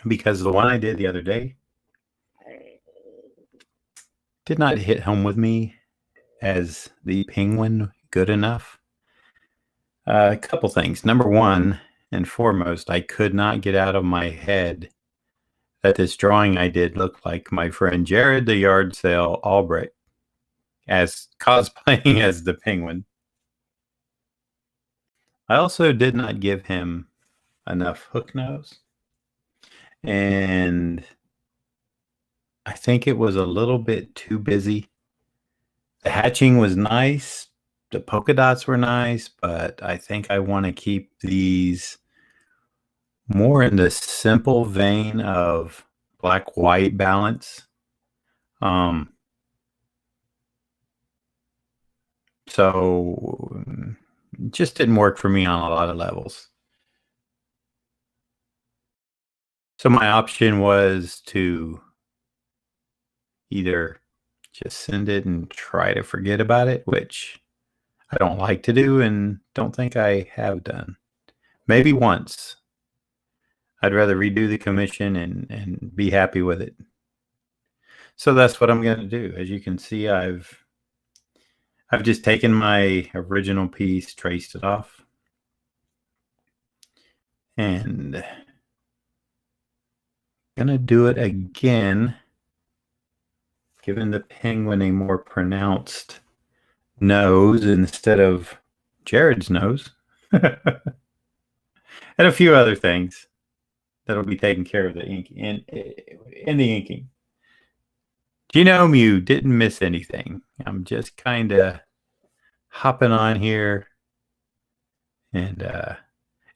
because the one I did the other day did not hit home with me as the penguin good enough. A couple things. Number one and foremost, I could not get out of my head that this drawing I did looked like my friend Jared the Yard Sale Albright as cosplaying as the penguin. I also did not give him enough hook nose, and I think it was a little bit too busy. The hatching was nice, the polka dots were nice, but I think I want to keep these more in the simple vein of black-white balance. So it just didn't work for me on a lot of levels. So my option was to either just send it and try to forget about it, which I don't like to do and don't think I have done. Maybe once. I'd rather redo the commission and be happy with it. So that's what I'm going to do. As you can see, I've just taken my original piece, traced it off, and going to do it again, giving the penguin a more pronounced nose instead of Jared's nose. And a few other things that'll be taking care of the ink in the inking. Genome, didn't miss anything. I'm just kind of hopping on here and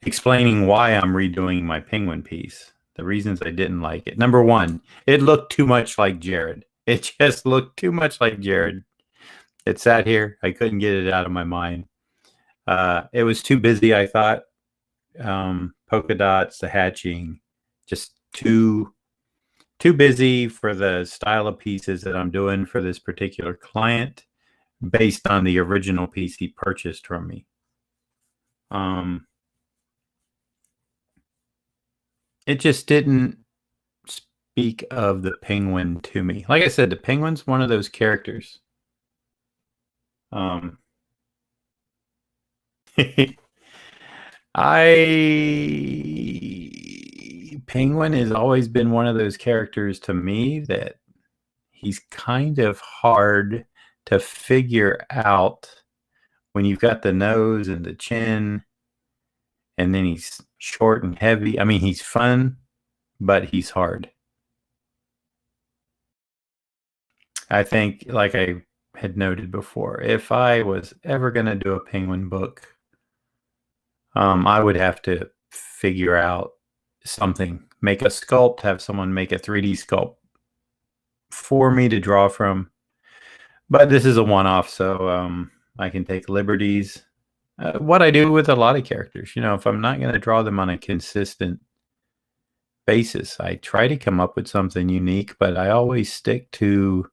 explaining why I'm redoing my penguin piece. The reasons I didn't like it. Number one, it looked too much like Jared. It just looked too much like Jared. It sat here. I couldn't get it out of my mind. It was too busy, I thought. Polka dots, the hatching, just too busy for the style of pieces that I'm doing for this particular client based on the original piece he purchased from me. It just didn't speak of the penguin to me. Like I said, the penguin's one of those characters. Penguin has always been one of those characters to me that he's kind of hard to figure out when you've got the nose and the chin, and then he's short and heavy. I mean, he's fun, but he's hard. I think, like I had noted before, if I was ever going to do a penguin book, I would have to figure out something, make a sculpt, have someone make a 3D sculpt for me to draw from. But this is a one-off, so I can take liberties. What I do with a lot of characters, if I'm not going to draw them on a consistent basis, I try to come up with something unique, but I always stick to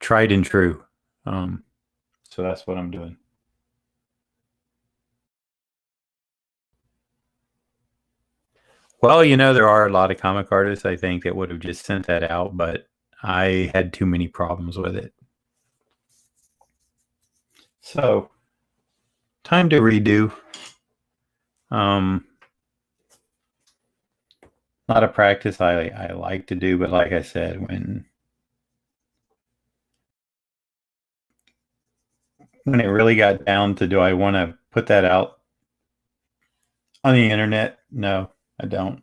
tried and true. So that's what I'm doing. Well, there are a lot of comic artists, I think, that would have just sent that out, but I had too many problems with it. So, time to redo. Not a practice I like to do, but like I said, when it really got down to, do I want to put that out on the internet? No, I don't.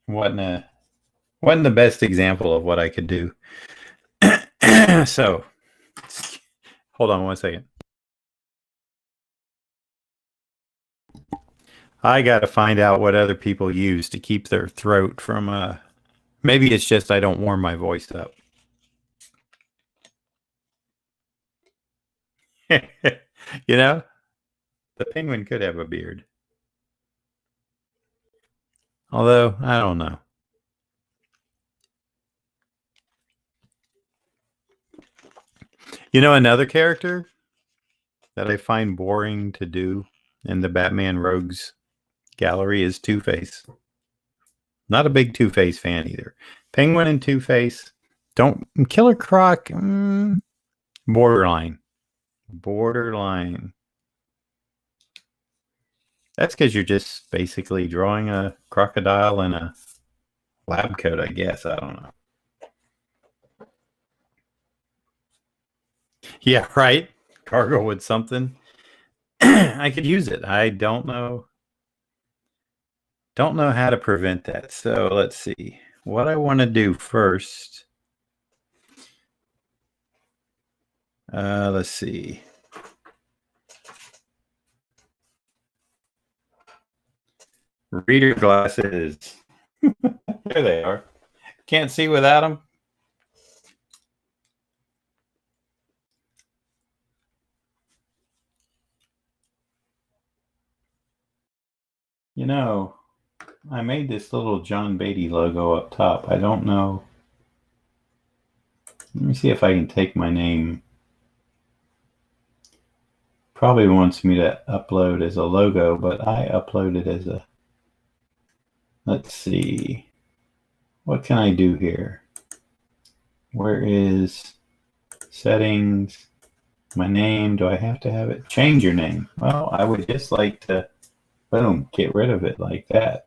Wasn't the best example of what I could do. So, hold on one second. I got to find out what other people use to keep their throat from, maybe it's just I don't warm my voice up. The penguin could have a beard. Although, I don't know. Another character that I find boring to do in the Batman Rogues gallery is Two-Face. Not a big Two-Face fan either. Penguin and Two-Face, don't. Killer Croc, borderline. Borderline. That's because you're just basically drawing a crocodile in a lab coat, I guess. I don't know. Yeah, right. Cargo with something. I could use it. I don't know. Don't know how to prevent that. So let's see. What I want to do first. Let's see. Reader glasses. There they are. Can't see without them. You know, I made this little John Beatty logo up top. I don't know. Let me see if I can take my name. Probably wants me to upload as a logo, but I upload it as a. Let's see. What can I do here? Where is settings? My name? Do I have to have it? Change your name. Well, I would just like to, boom, get rid of it like that.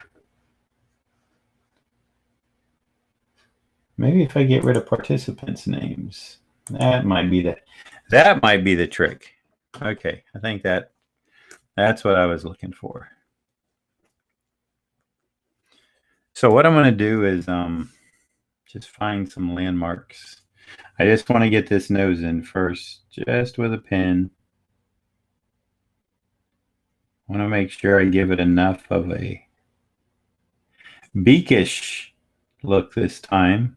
Maybe if I get rid of participants' names, that might be the trick. Okay, I think that's what I was looking for. So what I'm going to do is just find some landmarks. I just want to get this nose in first, just with a pen. I want to make sure I give it enough of a beakish look this time.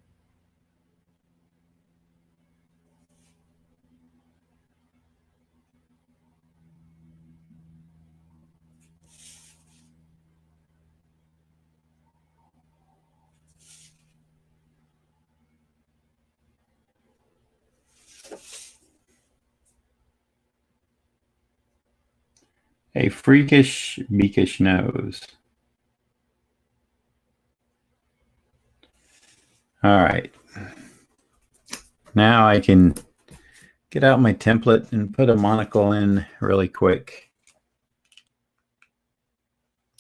A freakish, beakish nose. All right. Now I can get out my template and put a monocle in really quick.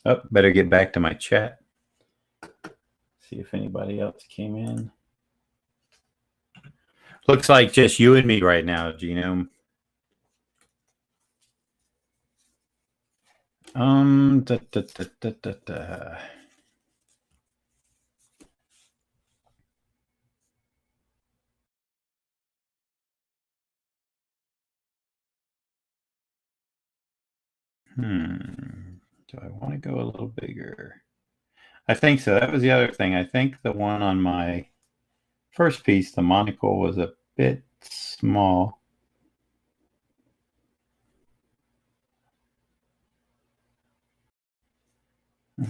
Oh, better get back to my chat. See if anybody else came in. Looks like just you and me right now, Genome. Da, da, da, da, da, da. Do I want to go a little bigger? I think so. That was the other thing. I think the one on my first piece, the monocle, was a bit small.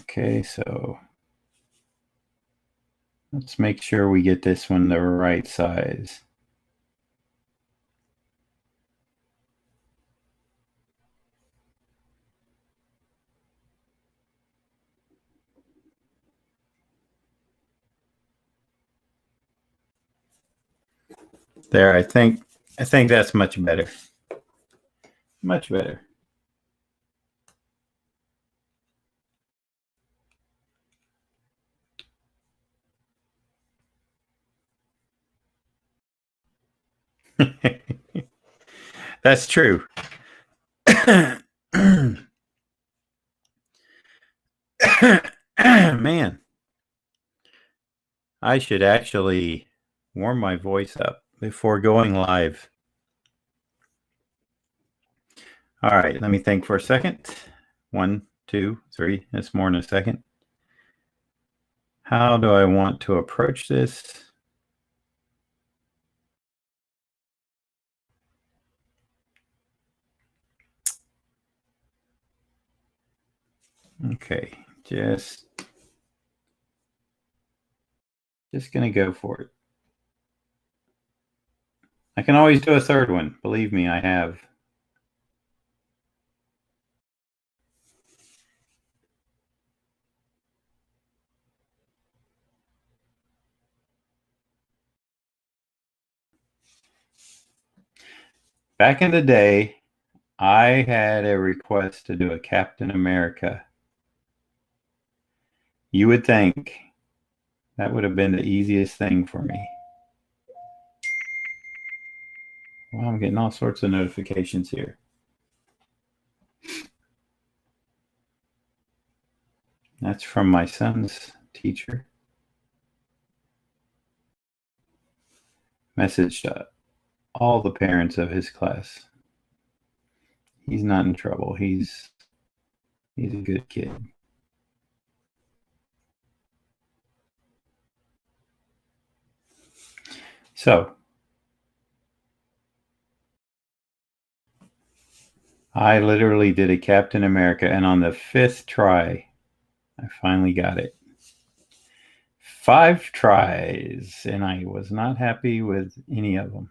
Okay, so let's make sure we get this one the right size. There, I think that's much better. Much better. That's true. Man, I should actually warm my voice up before going live. All right, let me think for a second. 1, 2, 3. That's more in a second. How do I want to approach this? Okay, just gonna go for it. I can always do a third one. Believe me, I have. Back in the day, I had a request to do a Captain America. You would think that would have been the easiest thing for me. Well, I'm getting all sorts of notifications here. That's from my son's teacher. Message to all the parents of his class. He's not in trouble. He's a good kid. So, I literally did a Captain America, and on the 5th try, I finally got it. 5 tries, and I was not happy with any of them.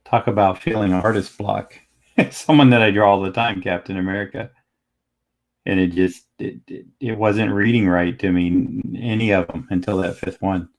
Talk about feeling an artist block. Someone that I draw all the time, Captain America. And it wasn't reading right to me, any of them, until that 5th one.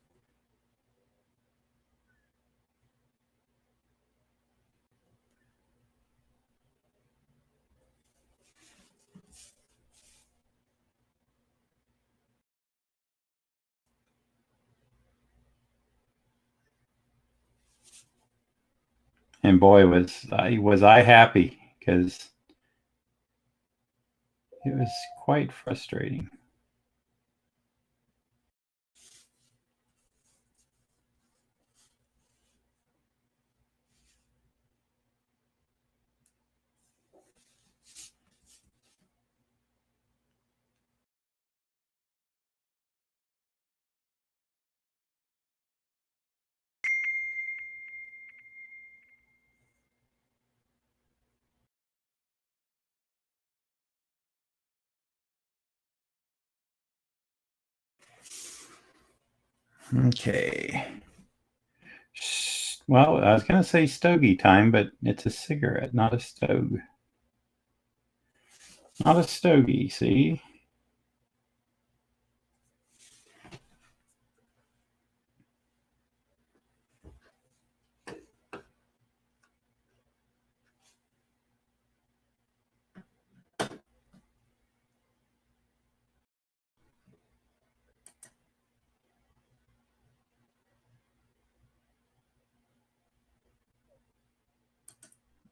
And boy, was I happy, because it was quite frustrating. Okay. Well, I was going to say stogie time, but it's a cigarette, not a stogie. Not a stogie, see?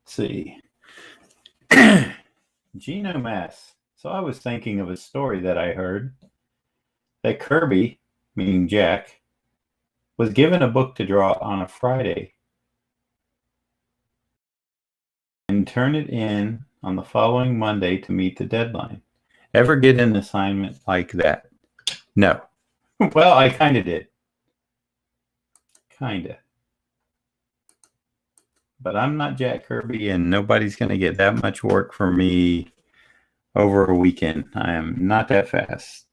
Let's see. Genomass. So I was thinking of a story that I heard that Kirby, meaning Jack, was given a book to draw on a Friday and turn it in on the following Monday to meet the deadline. Ever get an assignment like that? No. Well, I kind of did. Kind of. But I'm not Jack Kirby, and nobody's going to get that much work for me over a weekend. I am not that fast.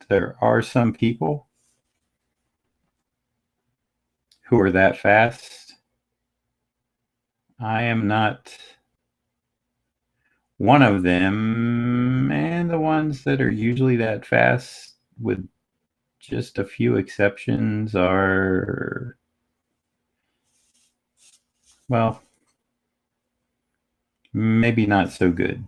There are some people who are that fast. I am not one of them, and the ones that are usually that fast, with just a few exceptions, are, well, maybe not so good.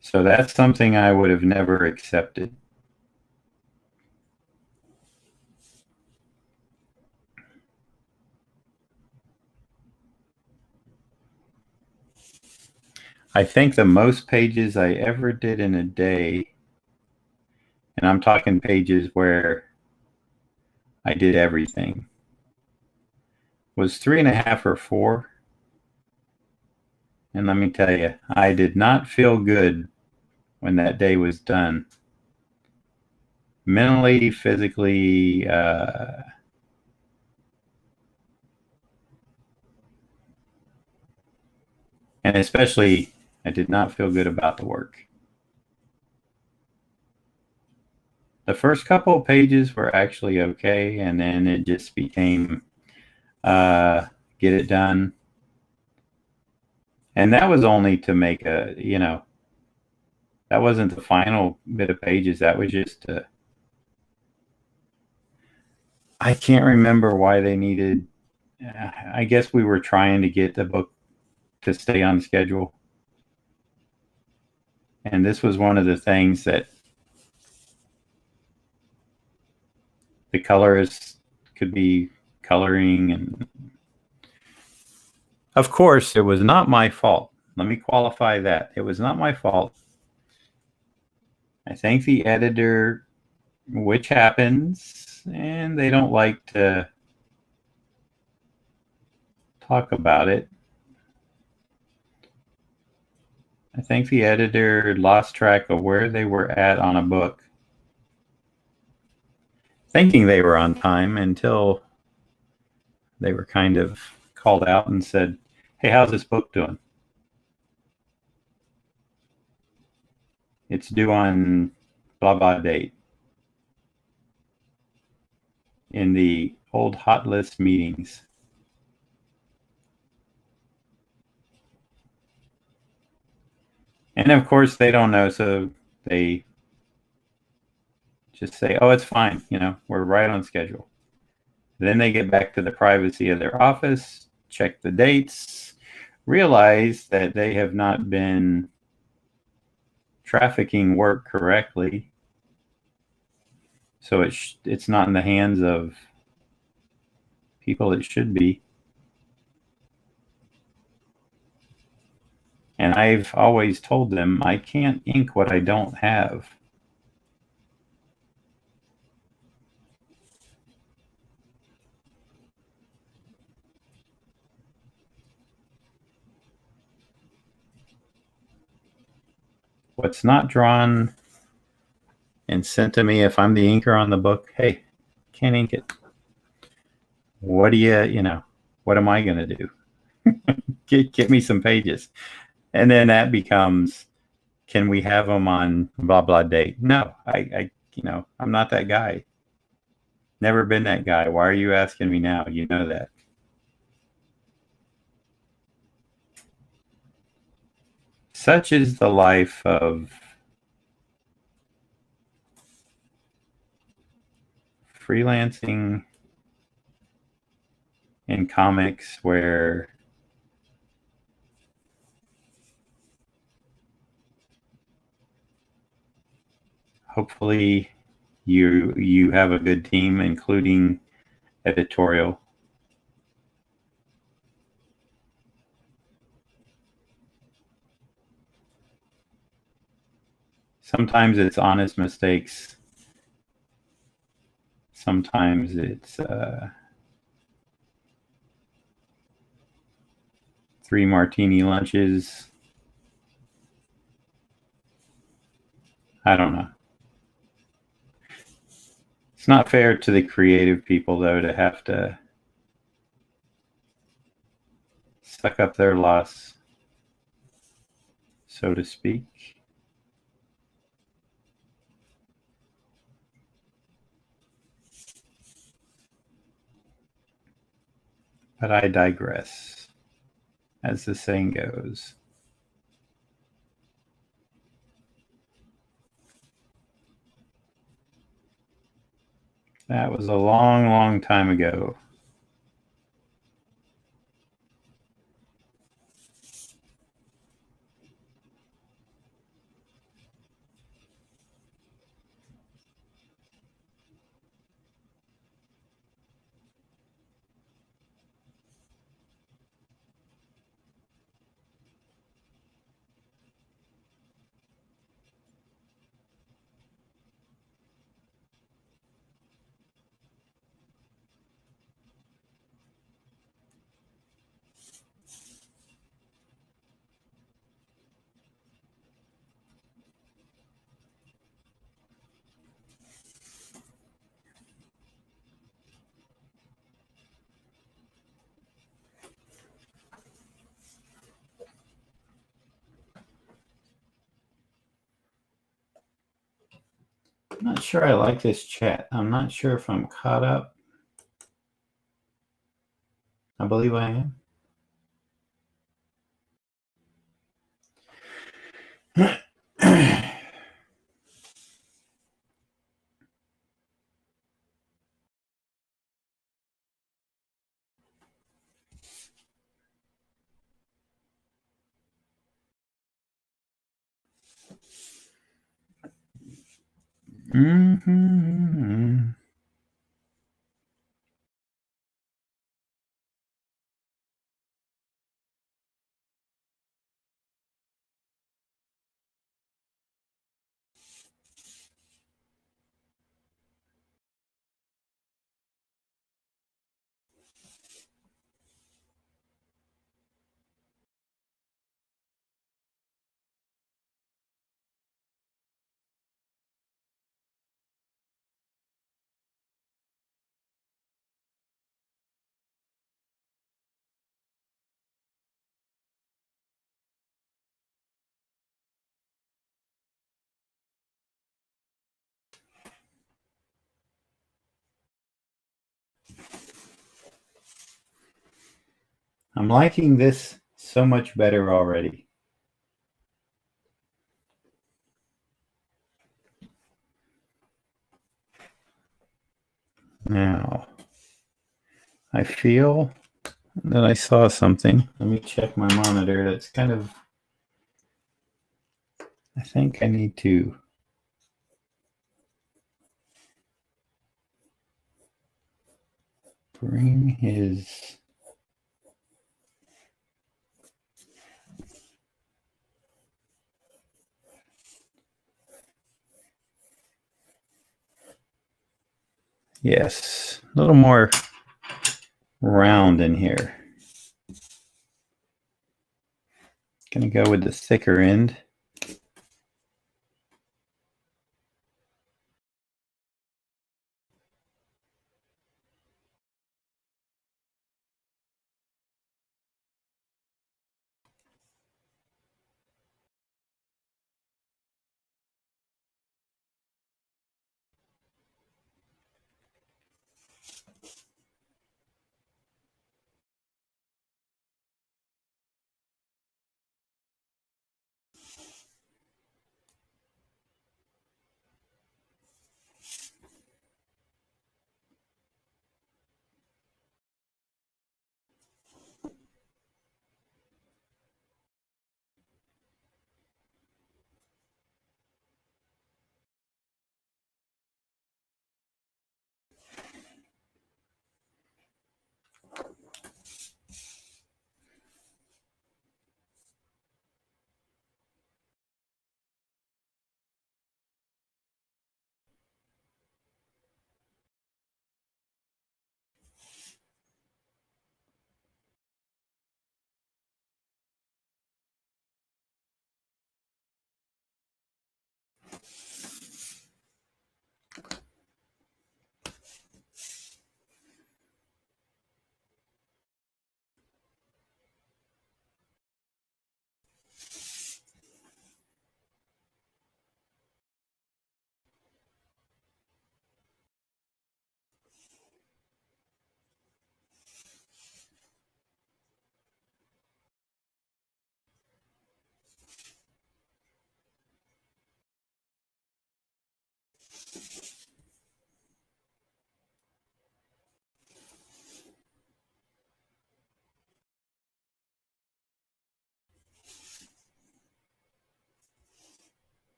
So that's something I would have never accepted. I think the most pages I ever did in a day, and I'm talking pages where I did everything, was 3.5 or 4. And let me tell you, I did not feel good when that day was done. Mentally, physically, And especially, I did not feel good about the work. The first couple of pages were actually okay, and then it just became get it done. And that was only to make that wasn't the final bit of pages. That was just, I can't remember why they needed, I guess we were trying to get the book to stay on schedule. And this was one of the things that the colorists could be coloring. And of course, it was not my fault. Let me qualify that. It was not my fault. I thank the editor, which happens, and they don't like to talk about it. I think the editor lost track of where they were at on a book, thinking they were on time until they were kind of called out and said, "Hey, how's this book doing? It's due on blah blah date." In the old hot list meetings. And of course, they don't know, so they just say, "Oh, it's fine. We're right on schedule." Then they get back to the privacy of their office, check the dates, realize that they have not been trafficking work correctly. So it's not in the hands of people it should be. And I've always told them I can't ink what I don't have. What's not drawn and sent to me, if I'm the inker on the book, hey, can't ink it. What do what am I going to do? Get me some pages. And then that becomes, can we have them on blah, blah date? No, I'm not that guy. Never been that guy. Why are you asking me now? You know that. Such is the life of freelancing in comics, where hopefully you have a good team, including editorial. Sometimes it's honest mistakes. Sometimes it's 3 martini lunches. I don't know. It's not fair to the creative people, though, to have to suck up their loss, so to speak. But I digress, as the saying goes. That was a long, long time ago. I'm not sure I like this chat. I'm not sure if I'm caught up. I believe I am. Mm-hmm. I'm liking this so much better already. Now, I feel that I saw something. Let me check my monitor. That's kind of, I think I need to bring his, yes, a little more round in here. Gonna go with the thicker end.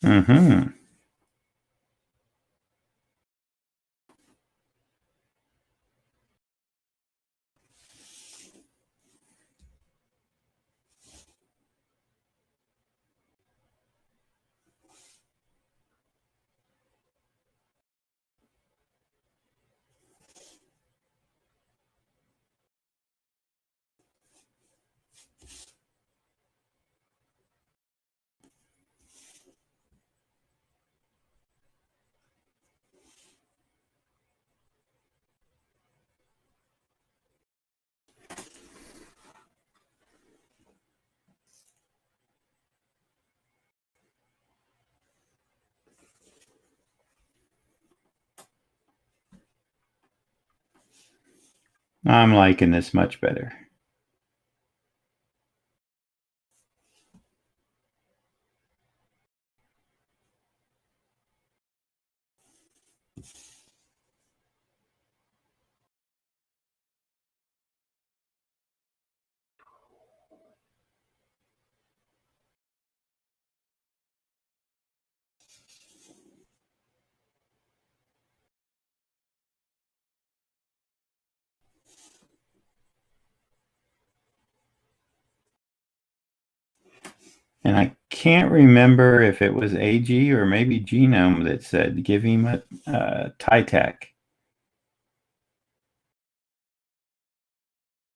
Mm-hmm. I'm liking this much better. And I can't remember if it was AG or maybe Genome that said give him a tie-tack.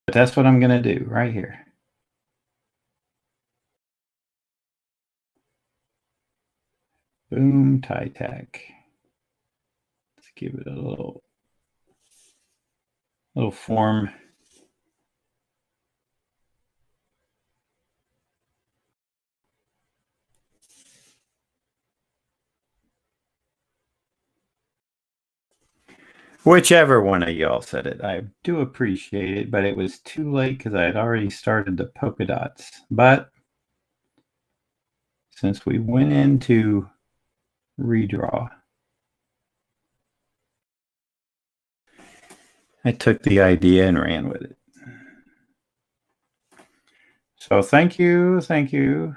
But that's what I'm going to do right here. Boom, tie-tack. Let's give it a little form. Whichever one of y'all said it, I do appreciate it, but it was too late because I had already started the polka dots. But since we went into redraw, I took the idea and ran with it. So thank you. Thank you.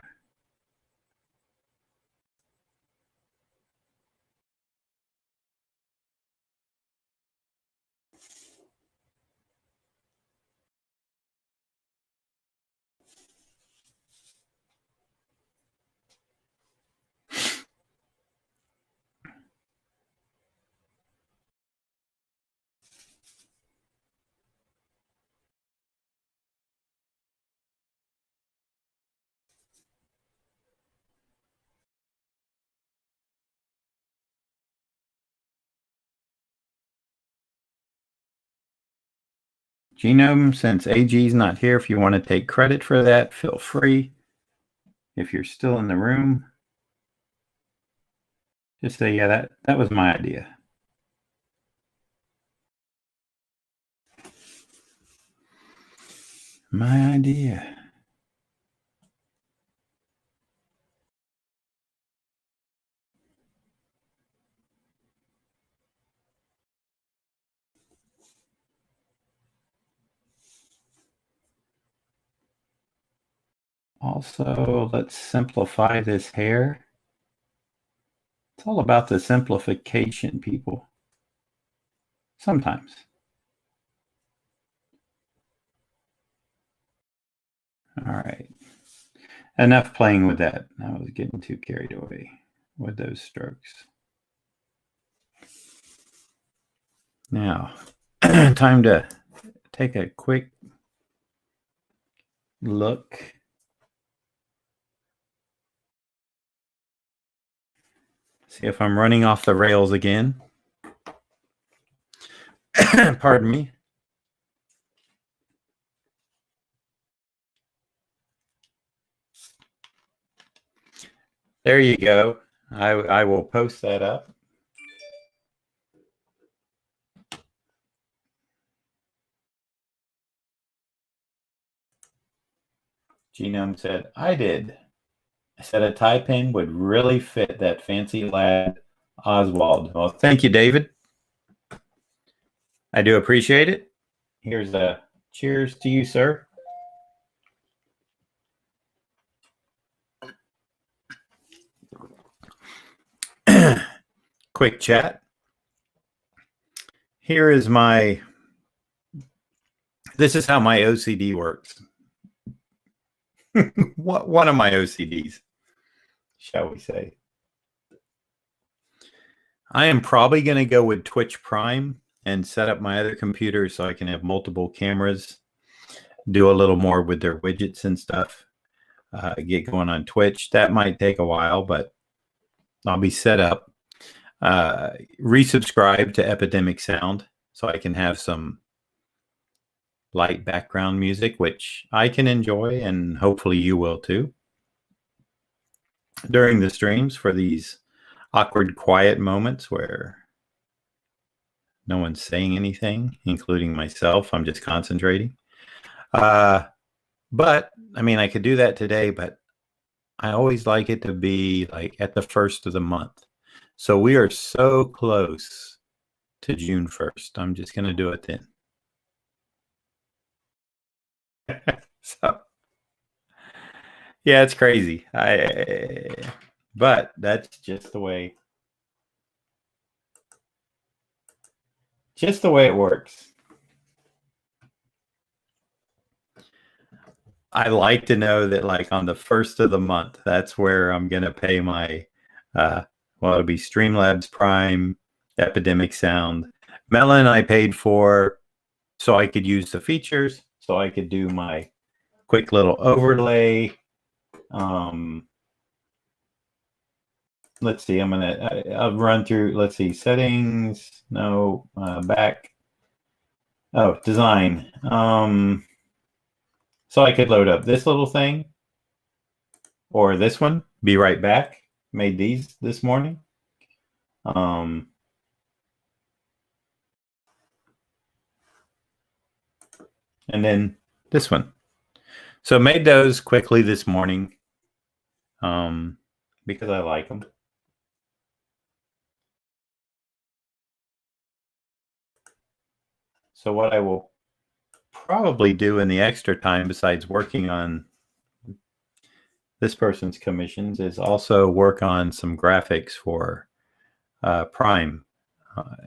Genome, since AG's not here, if you want to take credit for that, feel free. If you're still in the room, just say, yeah, that was my idea. My idea. Also, let's simplify this hair. It's all about the simplification, people. Sometimes. All right. Enough playing with that. I was getting too carried away with those strokes. Now, time to take a quick look. See if I'm running off the rails again. Pardon me. There you go. I will post that up. Genome said, I did. I said a tie pin would really fit that fancy lad Oswald. Well, thank you, David. I do appreciate it. Here's a cheers to you, sir. quick chat. Here is this is how my OCD works. One of my OCDs, shall we say. I am probably going to go with Twitch Prime and set up my other computer so I can have multiple cameras, do a little more with their widgets and stuff, get going on Twitch. That might take a while, but I'll be set up. Resubscribe to Epidemic Sound so I can have some light background music, which I can enjoy, and hopefully you will too, during the streams for these awkward, quiet moments where no one's saying anything, including myself. I'm just concentrating. But I mean, I could do that today, but I always like it to be like at the first of the month. So we are so close to June 1st. I'm just going to do it then. So, yeah, it's crazy. But that's just the way it works. I like to know that like on the first of the month, that's where I'm going to pay my, it'll be Streamlabs Prime, Epidemic Sound. Melon I paid for so I could use the features, so I could do my quick little overlay. Let's see, I'll run through, let's see, settings, no, back. Oh, design. So I could load up this little thing or this one, be right back. Made these this morning. And then this one. So made those quickly this morning because I like them. So what I will probably do in the extra time, besides working on this person's commissions, is also work on some graphics for Prime.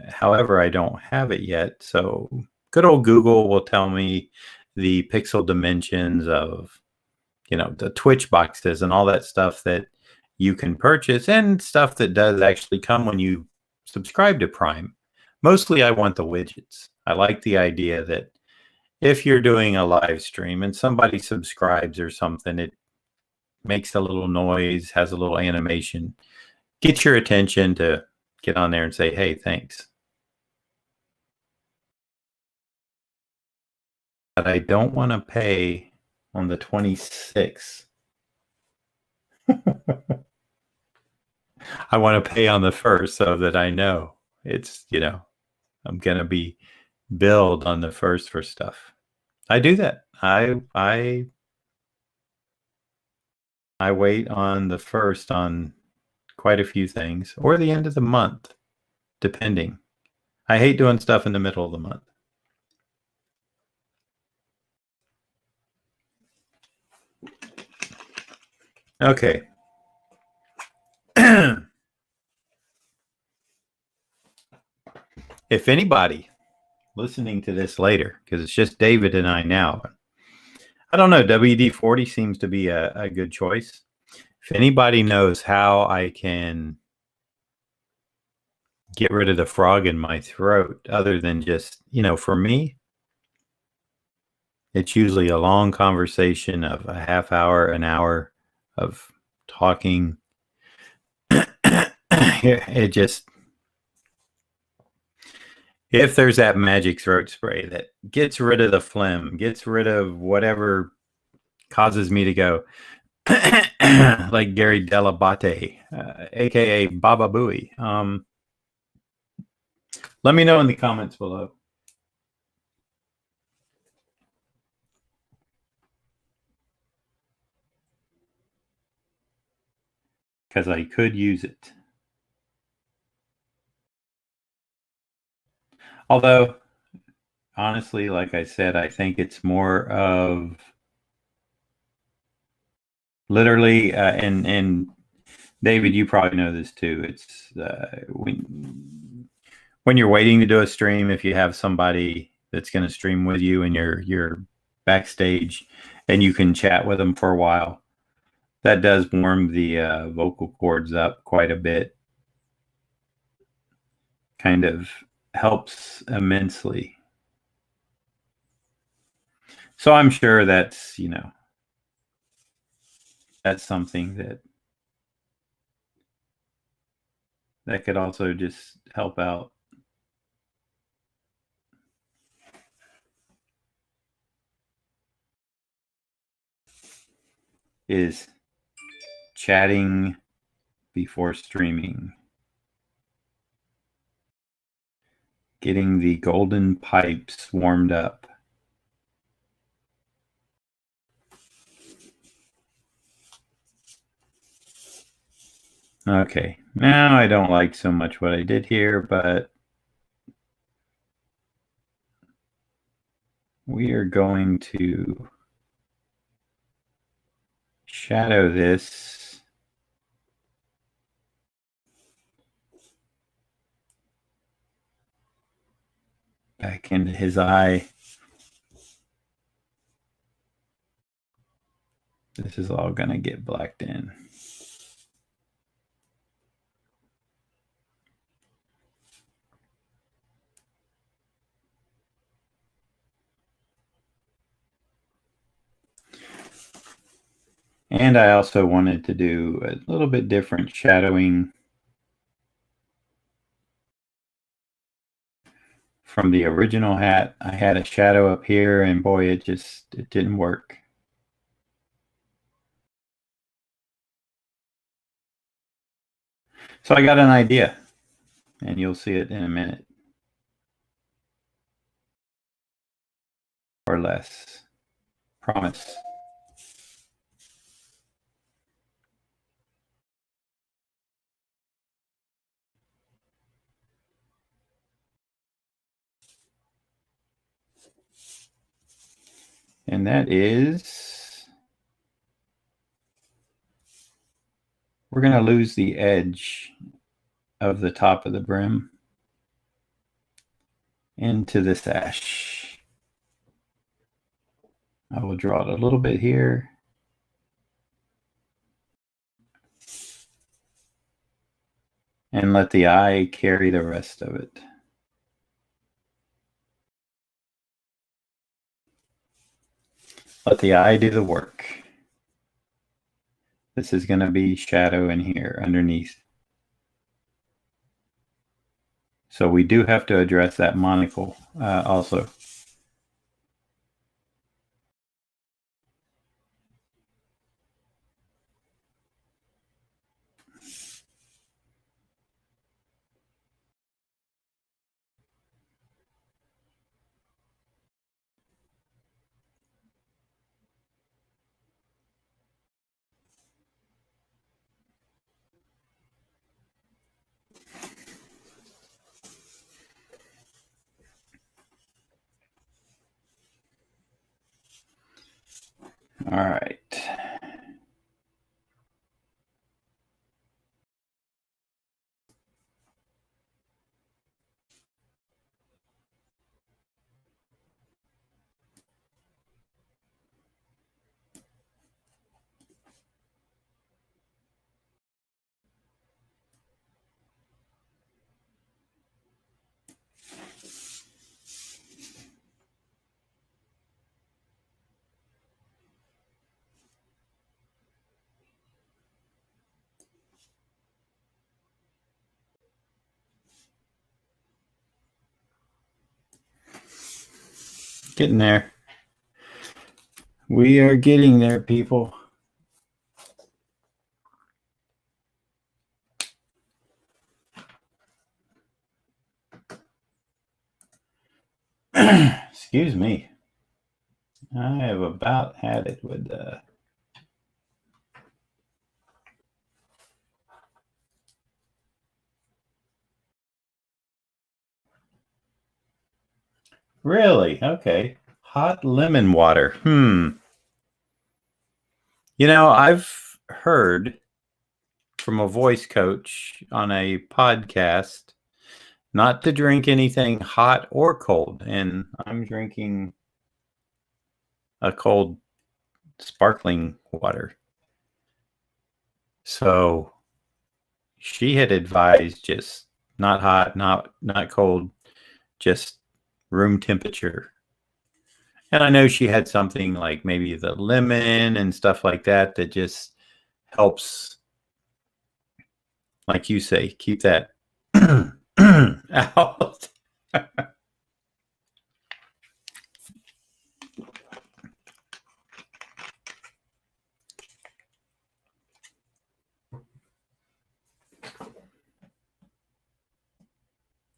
However, I don't have it yet. So good old Google will tell me the pixel dimensions of, the Twitch boxes and all that stuff that you can purchase, and stuff that does actually come when you subscribe to Prime. Mostly I want the widgets. I like the idea that if you're doing a live stream and somebody subscribes or something, it makes a little noise, has a little animation, get your attention to get on there and say, hey, thanks. But I don't want to pay on the 26th. I want to pay on the 1st so that I know it's, I'm going to be billed on the 1st for stuff. I do that. I wait on the 1st on quite a few things, or the end of the month, depending. I hate doing stuff in the middle of the month. Okay. If anybody listening to this later, because it's just David and I now, I don't know, WD-40 seems to be a good choice. If anybody knows how I can get rid of the frog in my throat, other than just, for me, it's usually a long conversation of a half hour, an hour of talking. It just, if there's that magic throat spray that gets rid of the phlegm, gets rid of whatever causes me to go, like Gary Delabate, aka Baba Booey. Let me know in the comments below. Because I could use it. Although, honestly, like I said, I think it's more of literally, and David, you probably know this too. It's when you're waiting to do a stream, if you have somebody that's going to stream with you and you're backstage and you can chat with them for a while, that does warm the vocal cords up quite a bit. Kind of helps immensely. So I'm sure that's, that's something that could also just help out. Is chatting before streaming. Getting the golden pipes warmed up. Okay, now I don't like so much what I did here, but we are going to shadow this back into his eye. This is all going to get blacked in. And I also wanted to do a little bit different shadowing from the original hat. I had a shadow up here and boy, it didn't work. So I got an idea and you'll see it in a minute or less. Promise. And that is, we're going to lose the edge of the top of the brim into the sash. I will draw it a little bit here. And let the eye carry the rest of it. Let the eye do the work. This is going to be shadow in here underneath. So we do have to address that monocle also. All right. Getting there. We are getting there, people. Excuse me. I have about had it with Really? Okay. Hot lemon water. You know, I've heard from a voice coach on a podcast not to drink anything hot or cold. And I'm drinking a cold sparkling water. So she had advised just not hot, not cold, just room temperature. And I know she had something like maybe the lemon and stuff like that that just helps, like you say, keep that out.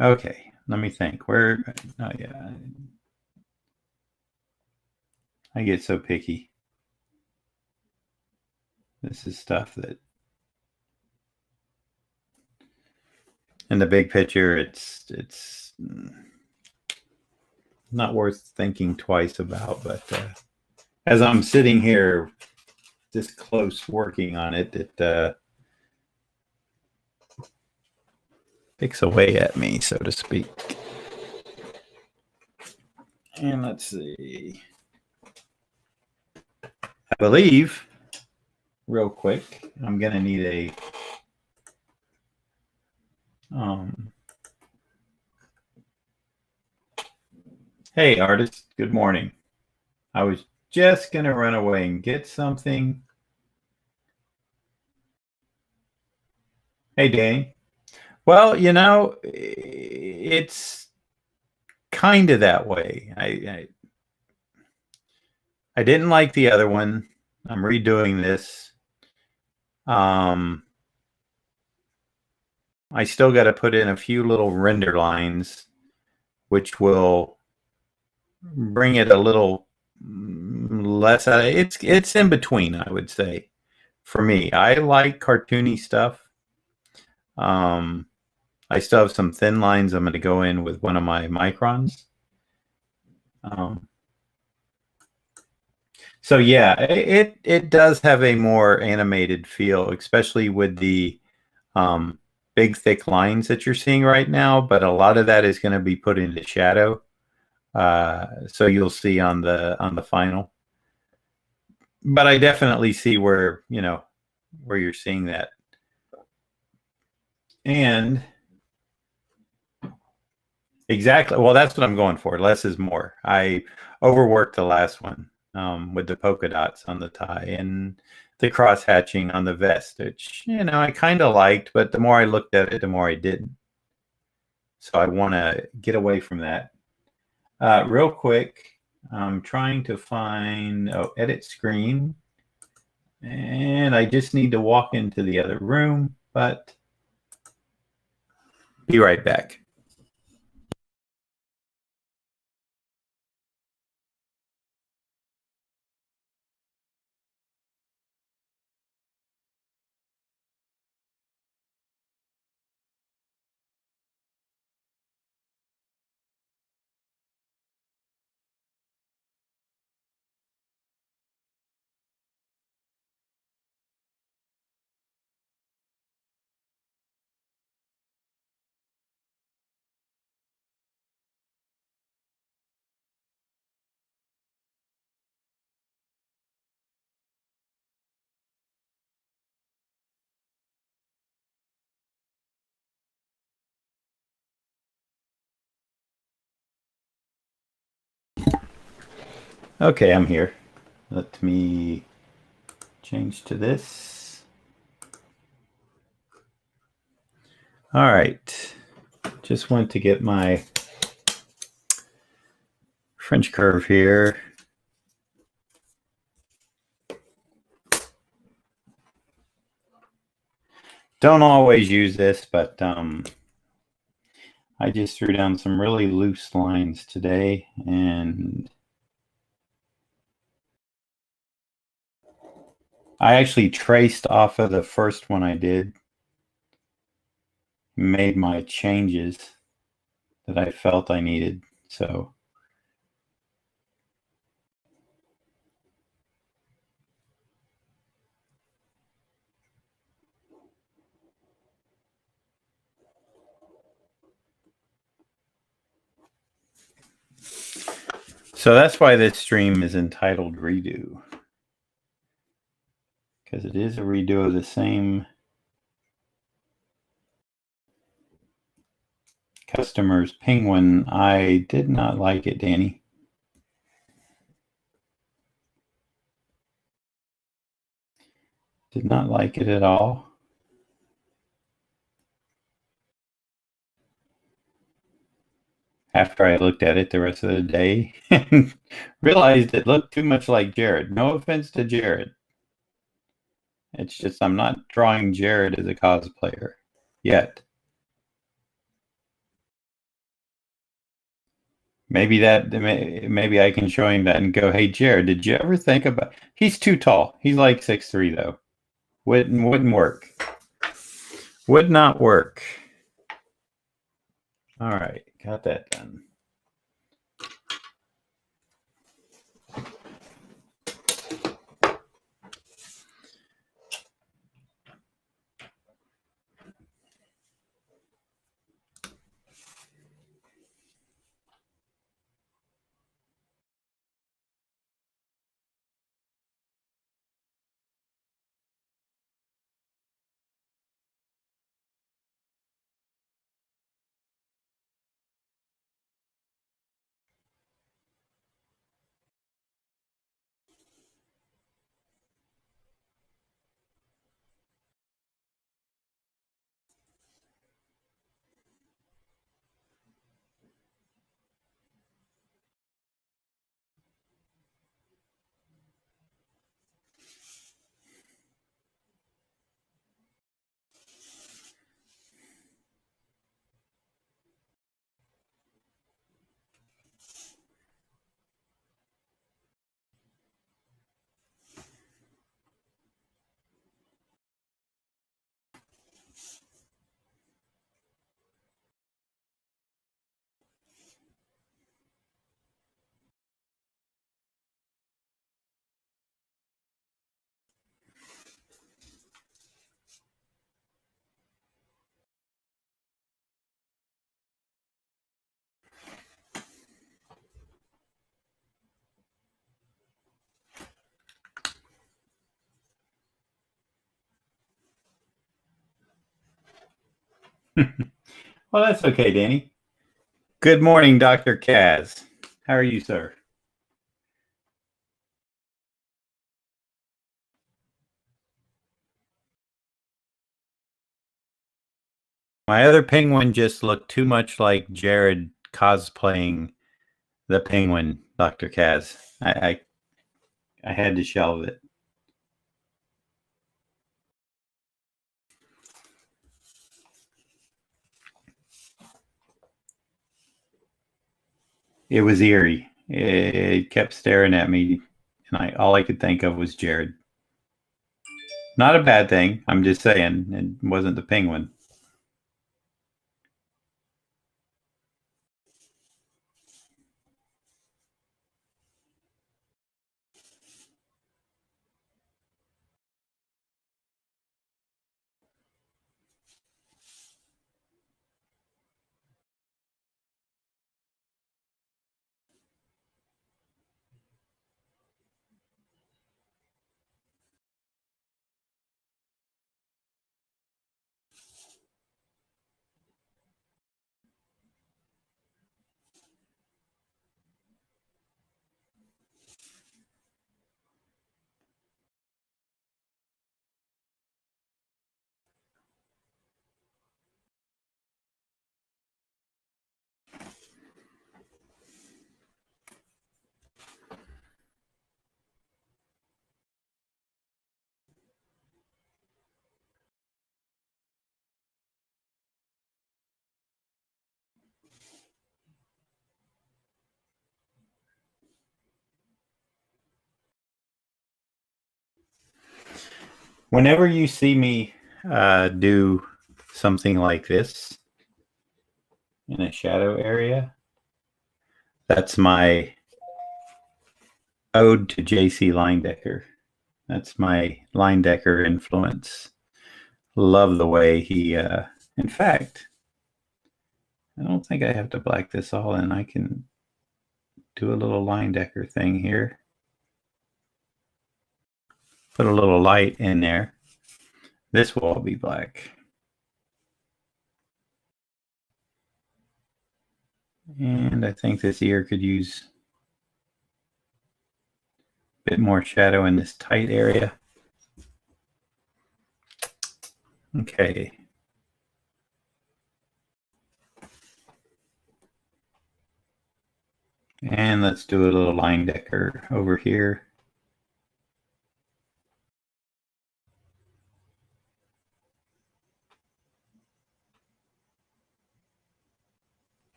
Okay, let me think. Where? Oh yeah, I get so picky. This is stuff that, in the big picture, it's not worth thinking twice about. But as I'm sitting here this close working on it, it picks away at me, so to speak. And let's see. I believe, real quick, I'm going to need a hey, artist, good morning. I was just going to run away and get something. Hey, Danny. Well, it's kind of that way. I didn't like the other one. I'm redoing this. I still got to put in a few little render lines, which will bring it a little less. It's in between, I would say. For me, I like cartoony stuff. I still have some thin lines I'm going to go in with one of my microns. So yeah, it does have a more animated feel, especially with the big thick lines that you're seeing right now. But a lot of that is going to be put into shadow, so you'll see on the final. But I definitely see where you're seeing that, and exactly. Well, that's what I'm going for. Less is more. I overworked the last one with the polka dots on the tie and the cross hatching on the vest, which I kind of liked, but the more I looked at it, the more I didn't. So I want to get away from that. Real quick, I'm trying to find edit screen, and I just need to walk into the other room, but be right back. Okay, I'm here. Let me change to this. All right. Just went to get my French curve here. Don't always use this, but I just threw down some really loose lines today, and I actually traced off of the first one I did, made my changes that I felt I needed. So So that's why this stream is entitled Redo. Because it is a redo of the same customer's penguin. I did not like it, Danny. Did not like it at all. After I looked at it the rest of the day and realized it looked too much like Jared. No offense to Jared. It's just I'm not drawing Jared as a cosplayer yet. Maybe I can show him that and go, hey, Jared, did you ever think about... He's too tall. He's like 6'3", though. Wouldn't work. Would not work. All right, got that done. Well, that's okay, Danny. Good morning, Dr. Kaz. How are you, sir? My other penguin just looked too much like Jared cosplaying the penguin, Dr. Kaz. I had to shelve it. It was eerie. It kept staring at me, and all I could think of was Jared. Not a bad thing. I'm just saying it wasn't the penguin. Whenever you see me do something like this in a shadow area, that's my ode to J.C. Leyendecker. That's my Leyendecker influence. Love the way he, in fact, I don't think I have to black this all in. I can do a little line decker thing here. Put a little light in there. This will all be black. And I think this ear could use a bit more shadow in this tight area. Okay. And let's do a little line decker over here.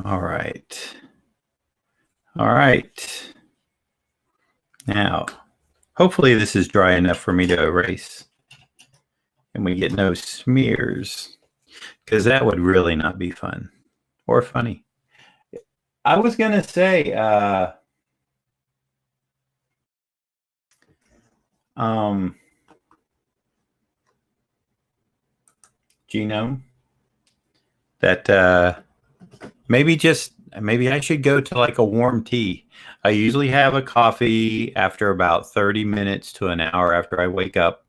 All right. All right. Now, hopefully this is dry enough for me to erase and we get no smears, because that would really not be fun or funny. I was going to say, Genome, that maybe I should go to like a warm tea. I usually have a coffee after about 30 minutes to an hour after I wake up.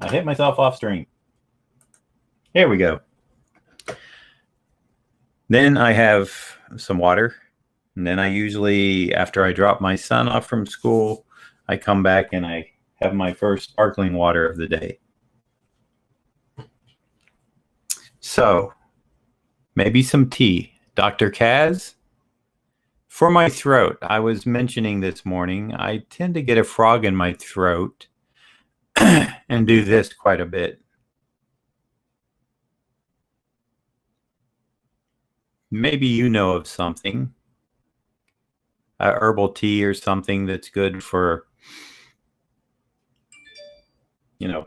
I hit myself off stream. Here we go. Then I have some water. And then I usually, after I drop my son off from school, I come back and I have my first sparkling water of the day. So maybe some tea. Dr. Kaz, for my throat, I was mentioning this morning, I tend to get a frog in my throat and do this quite a bit. Maybe you know of something, a herbal tea or something that's good for,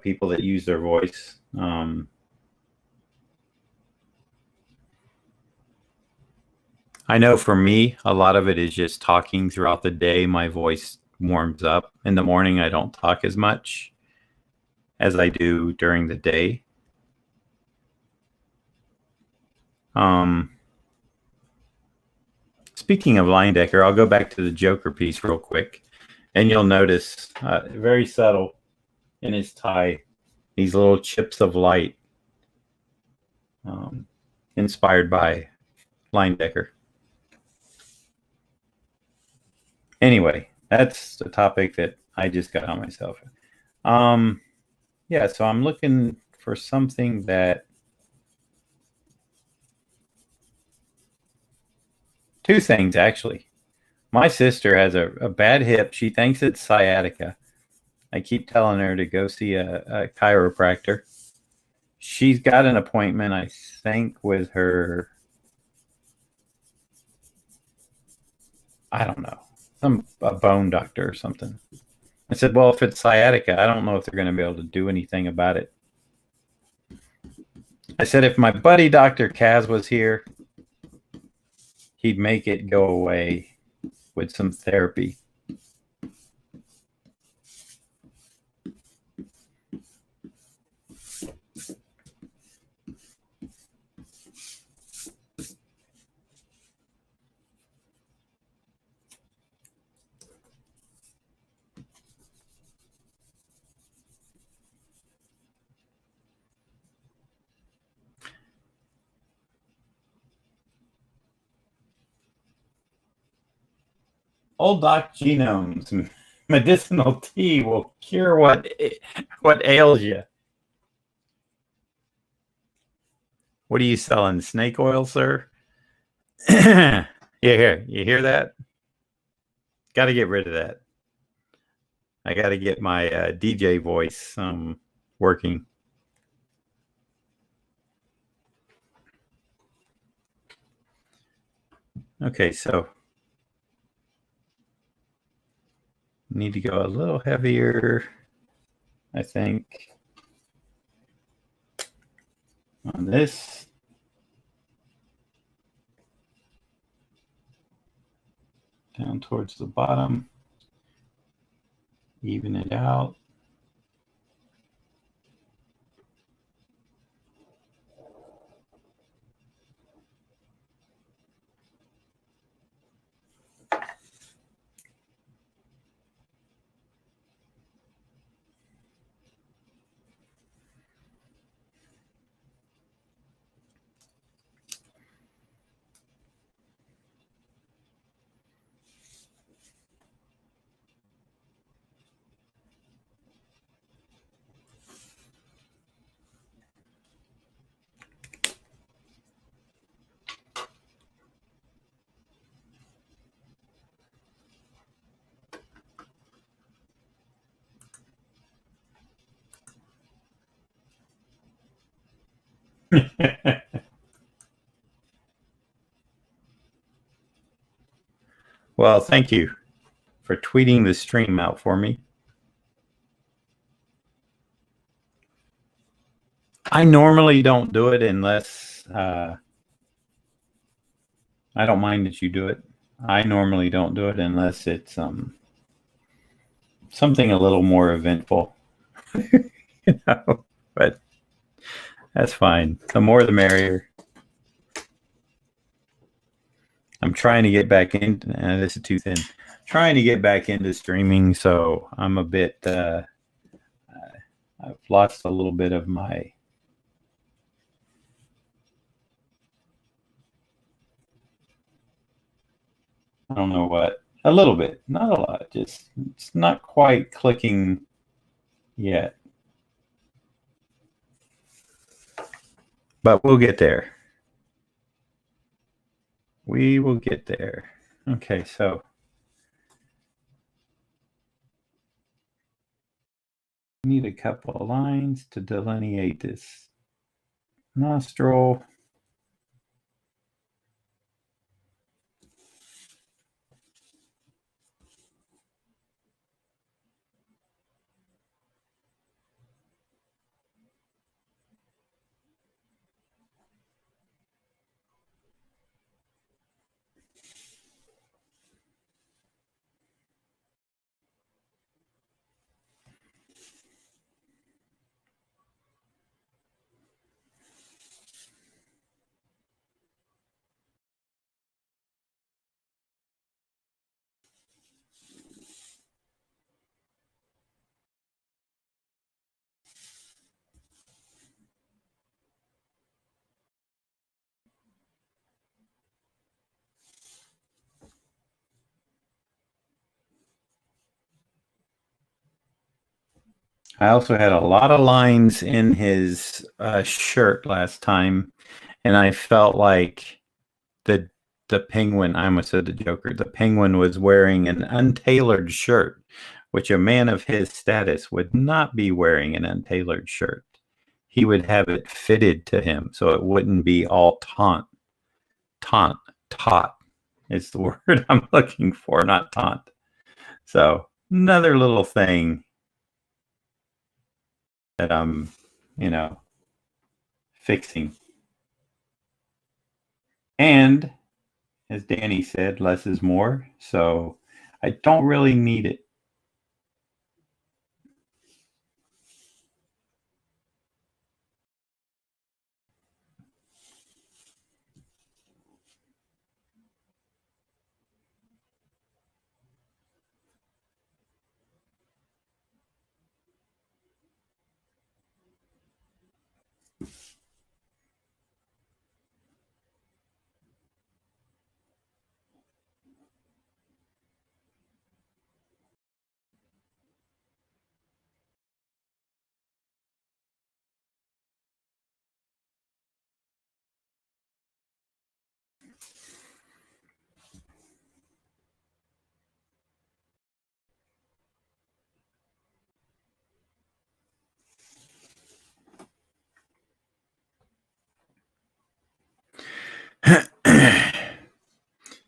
people that use their voice. I know for me, a lot of it is just talking throughout the day. My voice warms up. In the morning, I don't talk as much as I do during the day. Speaking of line decker, I'll go back to the Joker piece real quick, and you'll notice very subtle in his tie, these little chips of light inspired by line decker. Anyway, that's the topic that I just got on myself. Yeah, so I'm looking for something that, two things actually. My sister has a bad hip. She thinks it's sciatica. I keep telling her to go see a chiropractor. She's got an appointment, I think, with her, I don't know, a bone doctor or something. I said, well, if it's sciatica, I don't know if they're going to be able to do anything about it. I said, if my buddy Dr. Kaz was here, he'd make it go away with some therapy. Old Doc Genome's medicinal tea will cure what ails you. What are you selling? Snake oil, sir? Yeah, here. You hear that? Got to get rid of that. I got to get my DJ voice working. Okay, so need to go a little heavier, I think, on this. down towards the bottom. Even it out. Well, thank you for tweeting the stream out for me. I normally don't do it unless I don't mind that you do it. I normally don't do it unless it's something a little more eventful. But that's fine. The more the merrier. I'm trying to get back in. This is too thin. Trying to get back into streaming, so I'm a bit. I've lost a little bit of my. I don't know what. A little bit, not a lot. Just it's not quite clicking yet, but we'll get there. We will get there. Okay, so. Need a couple of lines to delineate this nostril. I also had a lot of lines in his shirt last time, and I felt like the penguin. I almost said the Joker. The penguin was wearing an untailored shirt, which a man of his status would not be wearing an untailored shirt. He would have it fitted to him, so it wouldn't be all taut. Is the word I'm looking for, not taunt. So another little thing that I'm, fixing. And as Danny said, less is more. So I don't really need it.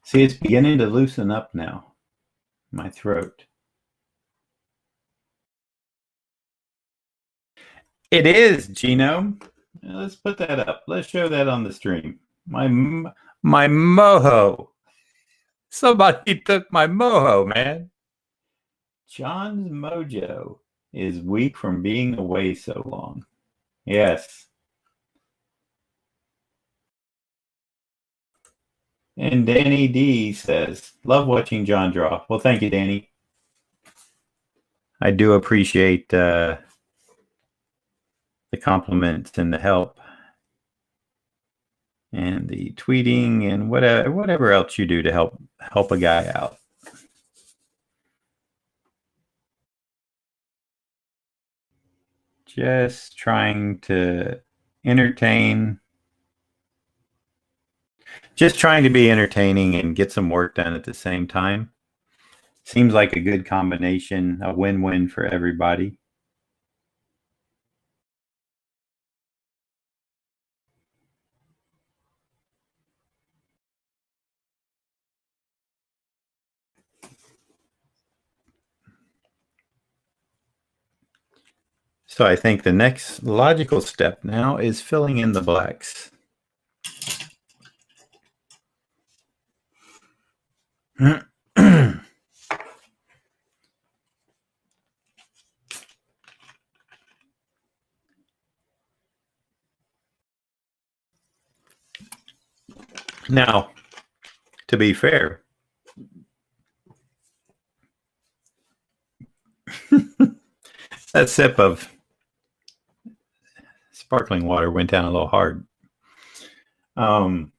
See, it's beginning to loosen up now, my throat. It is, Gino. Let's put that up. Let's show that on the stream. My moho. Somebody took my mojo, man. John's mojo is weak from being away so long. Yes. And Danny D says, love watching John draw. Well, thank you, Danny. I do appreciate the compliments and the help and the tweeting and whatever else you do to help a guy out. Just trying to entertain. Just trying to be entertaining and get some work done at the same time. Seems like a good combination, a win-win for everybody. So I think the next logical step now is filling in the blacks. Now, to be fair, that sip of sparkling water went down a little hard. To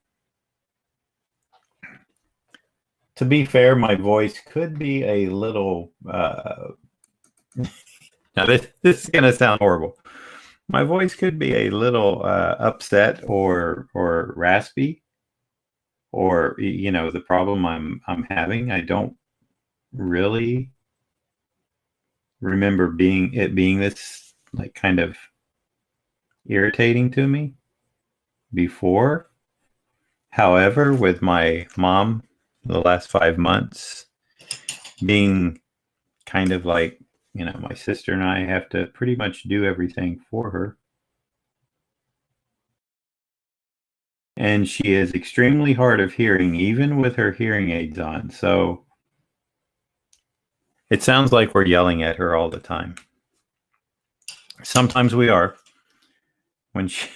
be fair, my voice could be a little. Now, this is going to sound horrible. My voice could be a little upset or raspy, or the problem I'm having. I don't really remember being this like kind of irritating to me before. However, with my mom, the last 5 months being kind of like, my sister and I have to pretty much do everything for her. And she is extremely hard of hearing, even with her hearing aids on. So it sounds like we're yelling at her all the time. Sometimes we are. When she,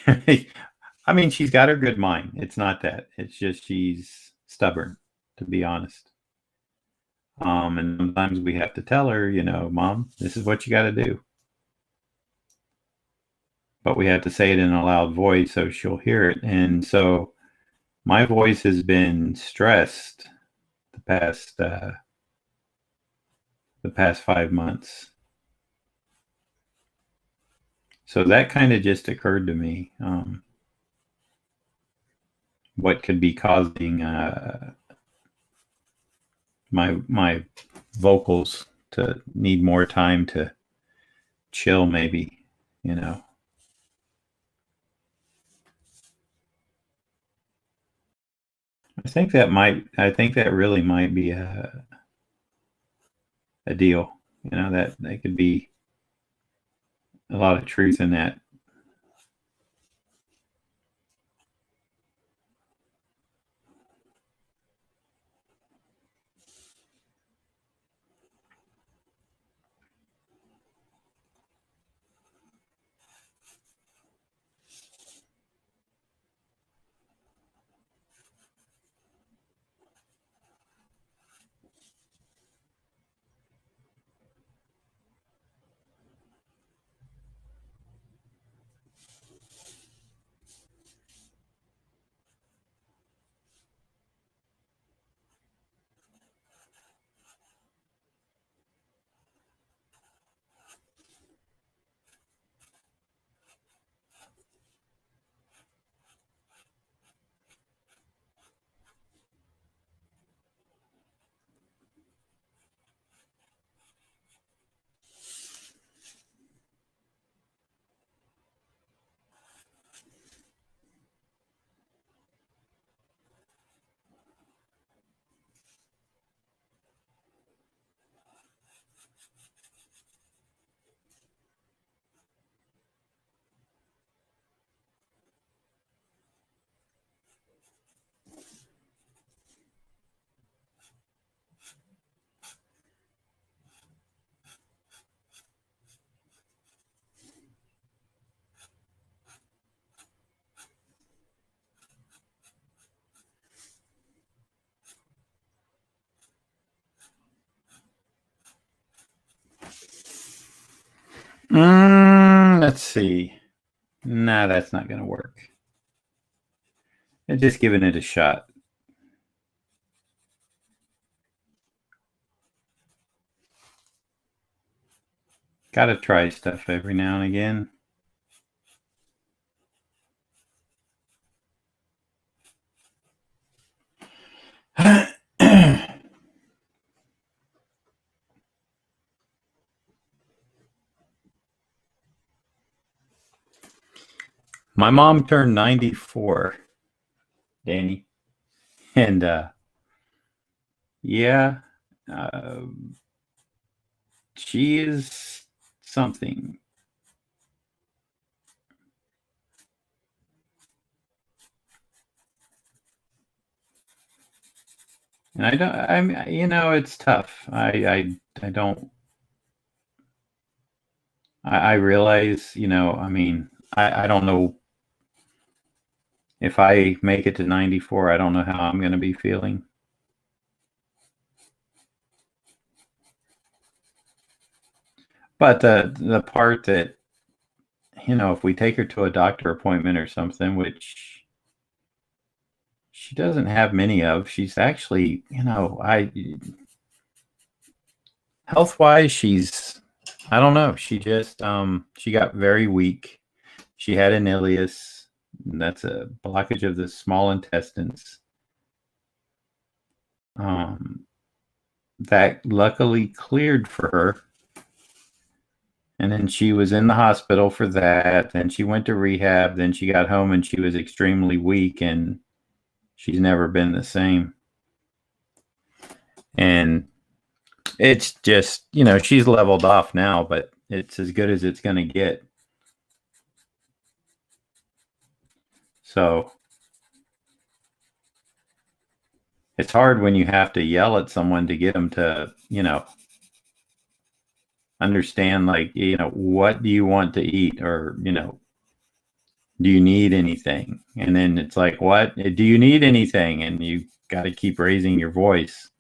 I mean, she's got her good mind. It's not that. It's just she's stubborn, to be honest. And sometimes we have to tell her, Mom, this is what you got to do. But we have to say it in a loud voice so she'll hear it. And so my voice has been stressed the past 5 months. So that kind of just occurred to me. What could be causing my vocals to need more time to chill, maybe, I think that really might be a deal. That could be a lot of truth in that. Let's see. Nah, that's not going to work. I'm just giving it a shot. Gotta try stuff every now and again. My mom turned 94, Danny. And yeah, uh, she is something. And I don't, it's tough. I don't, I realize, I don't know if I make it to 94, I don't know how I'm going to be feeling. But the part that, if we take her to a doctor appointment or something, which she doesn't have many of, she's actually, health wise, I don't know. She just, she got very weak. She had an ileus. That's a blockage of the small intestines. That luckily cleared for her. And then she was in the hospital for that. Then she went to rehab. Then she got home and she was extremely weak and she's never been the same. And it's just, she's leveled off now, but it's as good as it's going to get. So it's hard when you have to yell at someone to get them to, understand, like, what do you want to eat, or, do you need anything? And then it's like, what? Do you need anything? And you got to keep raising your voice.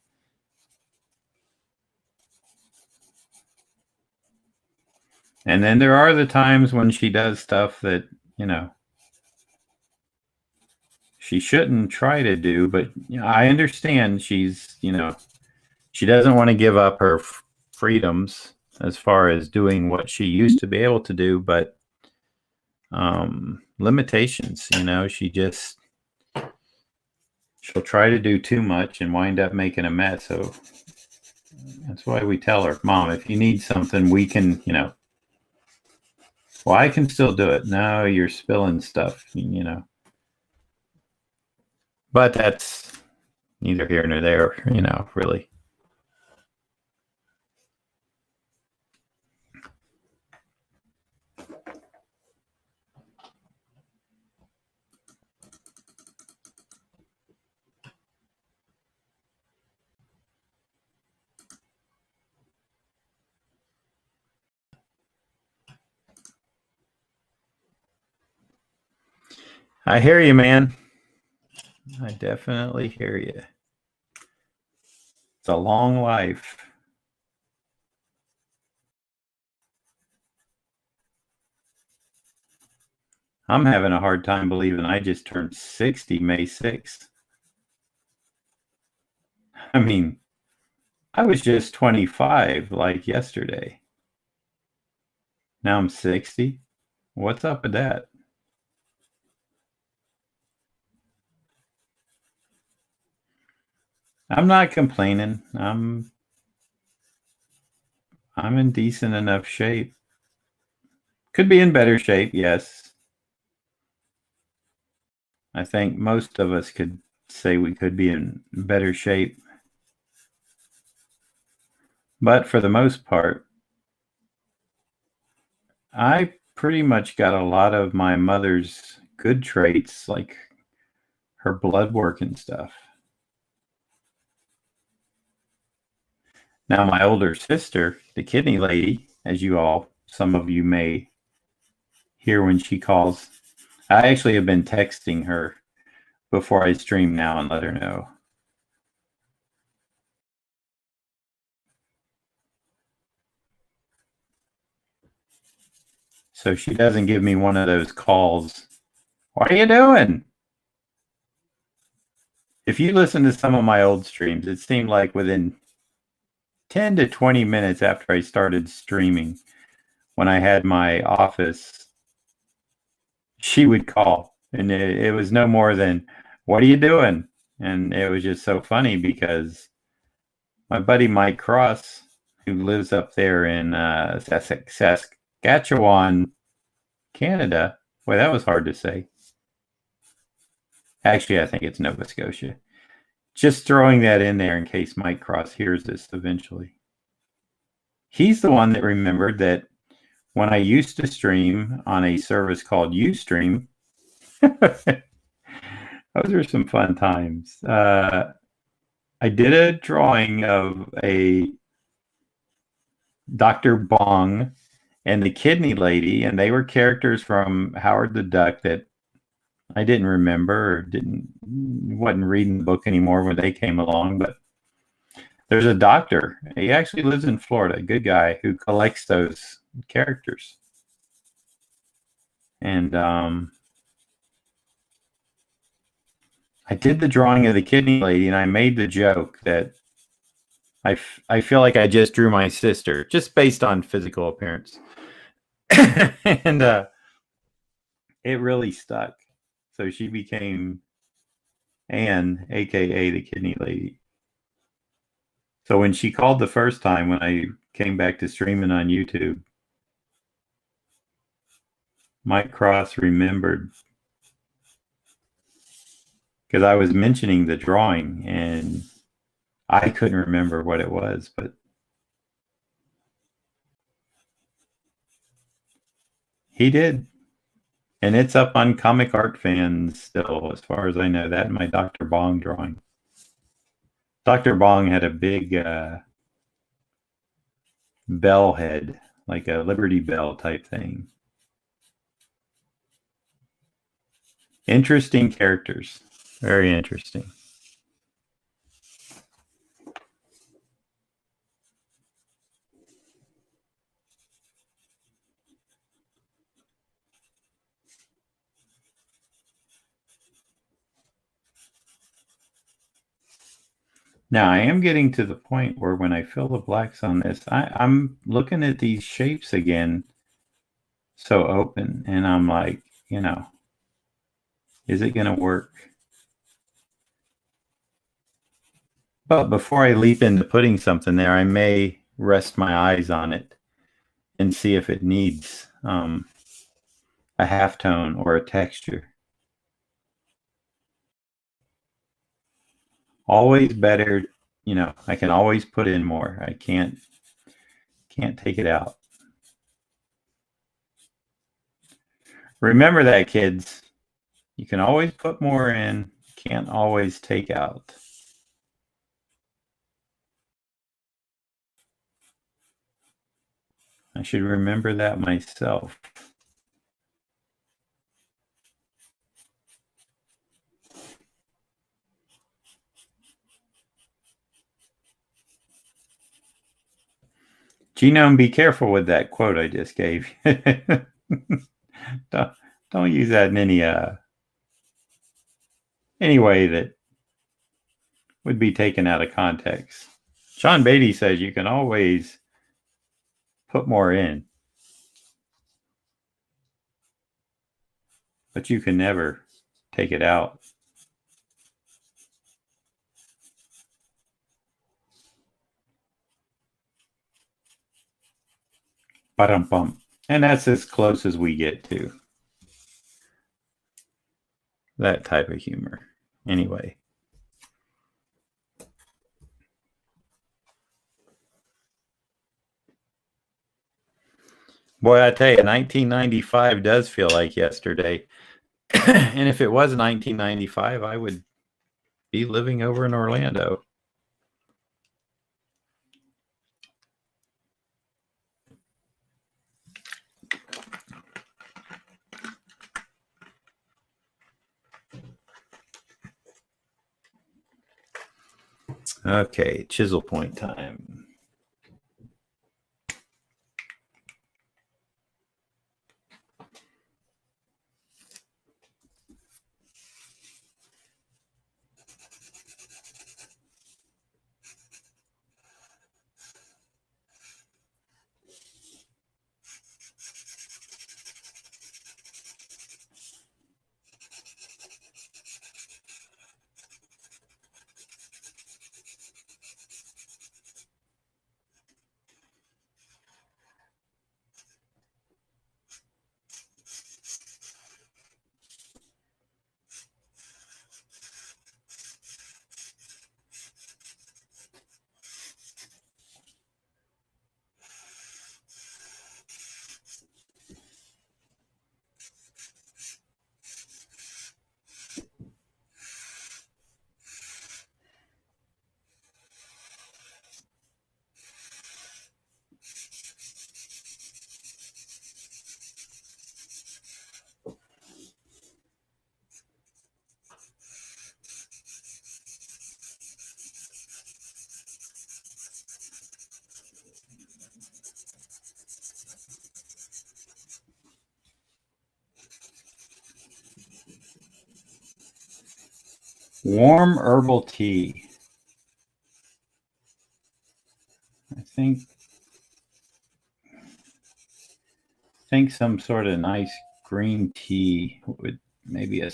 And then there are the times when she does stuff that, she shouldn't try to do, but I understand she's, she doesn't want to give up her freedoms as far as doing what she used to be able to do, but limitations, she'll try to do too much and wind up making a mess. So that's why we tell her, Mom, if you need something, we can, well, I can still do it. No, you're spilling stuff, But that's neither here nor there, really. I hear you, man. I definitely hear you. It's a long life. I'm having a hard time believing I just turned 60 May 6th. I mean, I was just 25 like yesterday. Now I'm 60. What's up with that? I'm not complaining. I'm in decent enough shape. Could be in better shape, yes. I think most of us could say we could be in better shape. But for the most part, I pretty much got a lot of my mother's good traits, like her blood work and stuff. Now, my older sister, the kidney lady, as some of you may hear when she calls, I actually have been texting her before I stream now and let her know. So she doesn't give me one of those calls. What are you doing? If you listen to some of my old streams, it seemed like within 10 to 20 minutes after I started streaming, when I had my office, she would call. And it was no more than, what are you doing? And it was just so funny because my buddy Mike Cross, who lives up there in Saskatchewan, Canada. Boy, that was hard to say. Actually, I think it's Nova Scotia. Just throwing that in there in case Mike Cross hears this eventually. He's the one that remembered that when I used to stream on a service called Ustream, those were some fun times. I did a drawing of a Dr. Bong and the Kidney Lady, and they were characters from Howard the Duck that I didn't remember or wasn't reading the book anymore when they came along. But there's a doctor. He actually lives in Florida, a good guy who collects those characters. And I did the drawing of the Kidney Lady, and I made the joke that I feel like I just drew my sister, just based on physical appearance. And it really stuck. So she became Anne, aka the Kidney Lady. So when she called the first time, when I came back to streaming on YouTube, Mike Cross remembered because I was mentioning the drawing and I couldn't remember what it was, but he did. And it's up on Comic Art Fans still, as far as I know. That and my Dr. Bong drawing. Dr. Bong had a big bell head, like a Liberty Bell type thing. Interesting characters. Very interesting. Now, I am getting to the point where when I fill the blacks on this, I'm looking at these shapes again so open, and I'm like, is it going to work? But before I leap into putting something there, I may rest my eyes on it and see if it needs a halftone or a texture. Always better, I can always put in more. I can't take it out. Remember that, kids. You can always put more in, can't always take out. I should remember that myself. Genome, be careful with that quote I just gave. don't use that in any way that would be taken out of context. Sean Beatty says you can always put more in, but you can never take it out. Ba-dum-bum. And that's as close as we get to that type of humor. Anyway. Boy, I tell you, 1995 does feel like yesterday. And if it was 1995, I would be living over in Orlando. Okay, chisel point time. Warm herbal tea. I think some sort of nice green tea with maybe a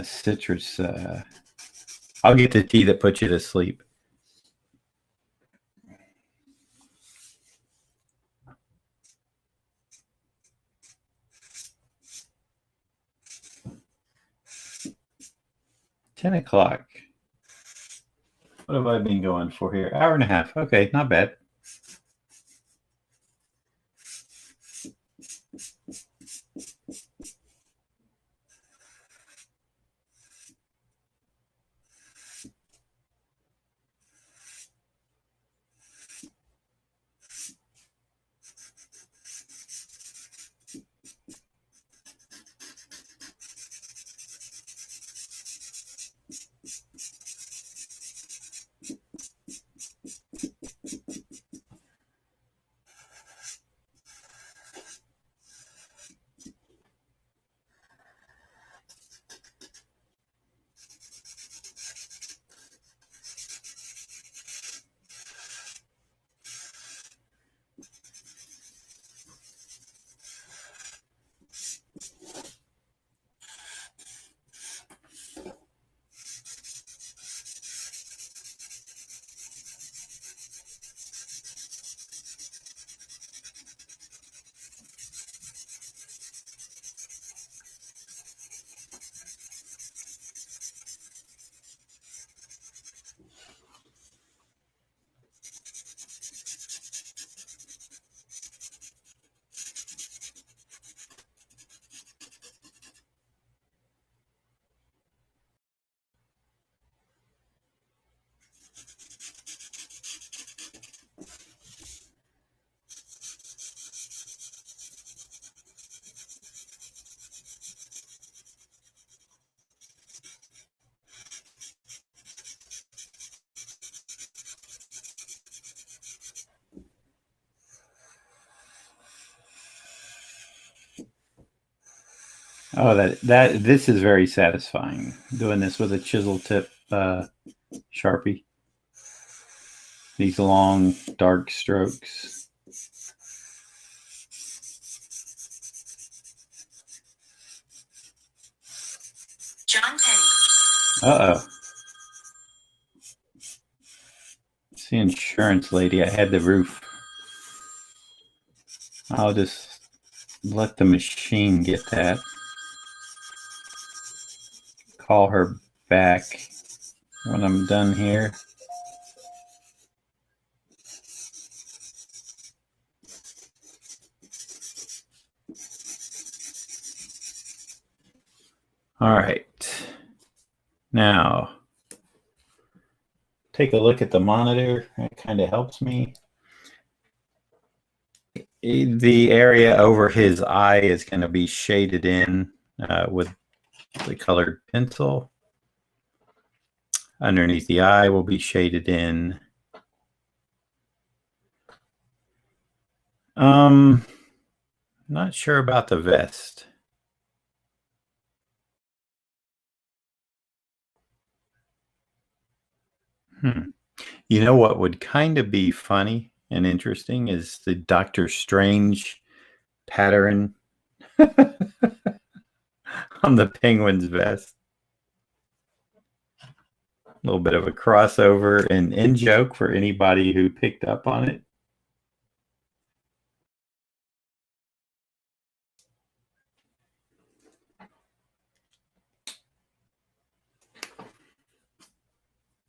citrus. I'll get the tea that puts you to sleep. $10. What have I been going for here? Hour and a half. Okay, not bad. Oh, this is very satisfying. Doing this with a chisel tip Sharpie. These long, dark strokes. John Penny. Uh-oh. It's the insurance lady. I had the roof. I'll just let the machine get that. Call her back when I'm done here. All right. Now, take a look at the monitor. It kind of helps me. The area over his eye is going to be shaded in with the colored pencil. Underneath the eye will be shaded in. Not sure about the vest. You know what would kind of be funny and interesting is the Doctor Strange pattern on the penguin's vest. A little bit of a crossover and in joke for anybody who picked up on it.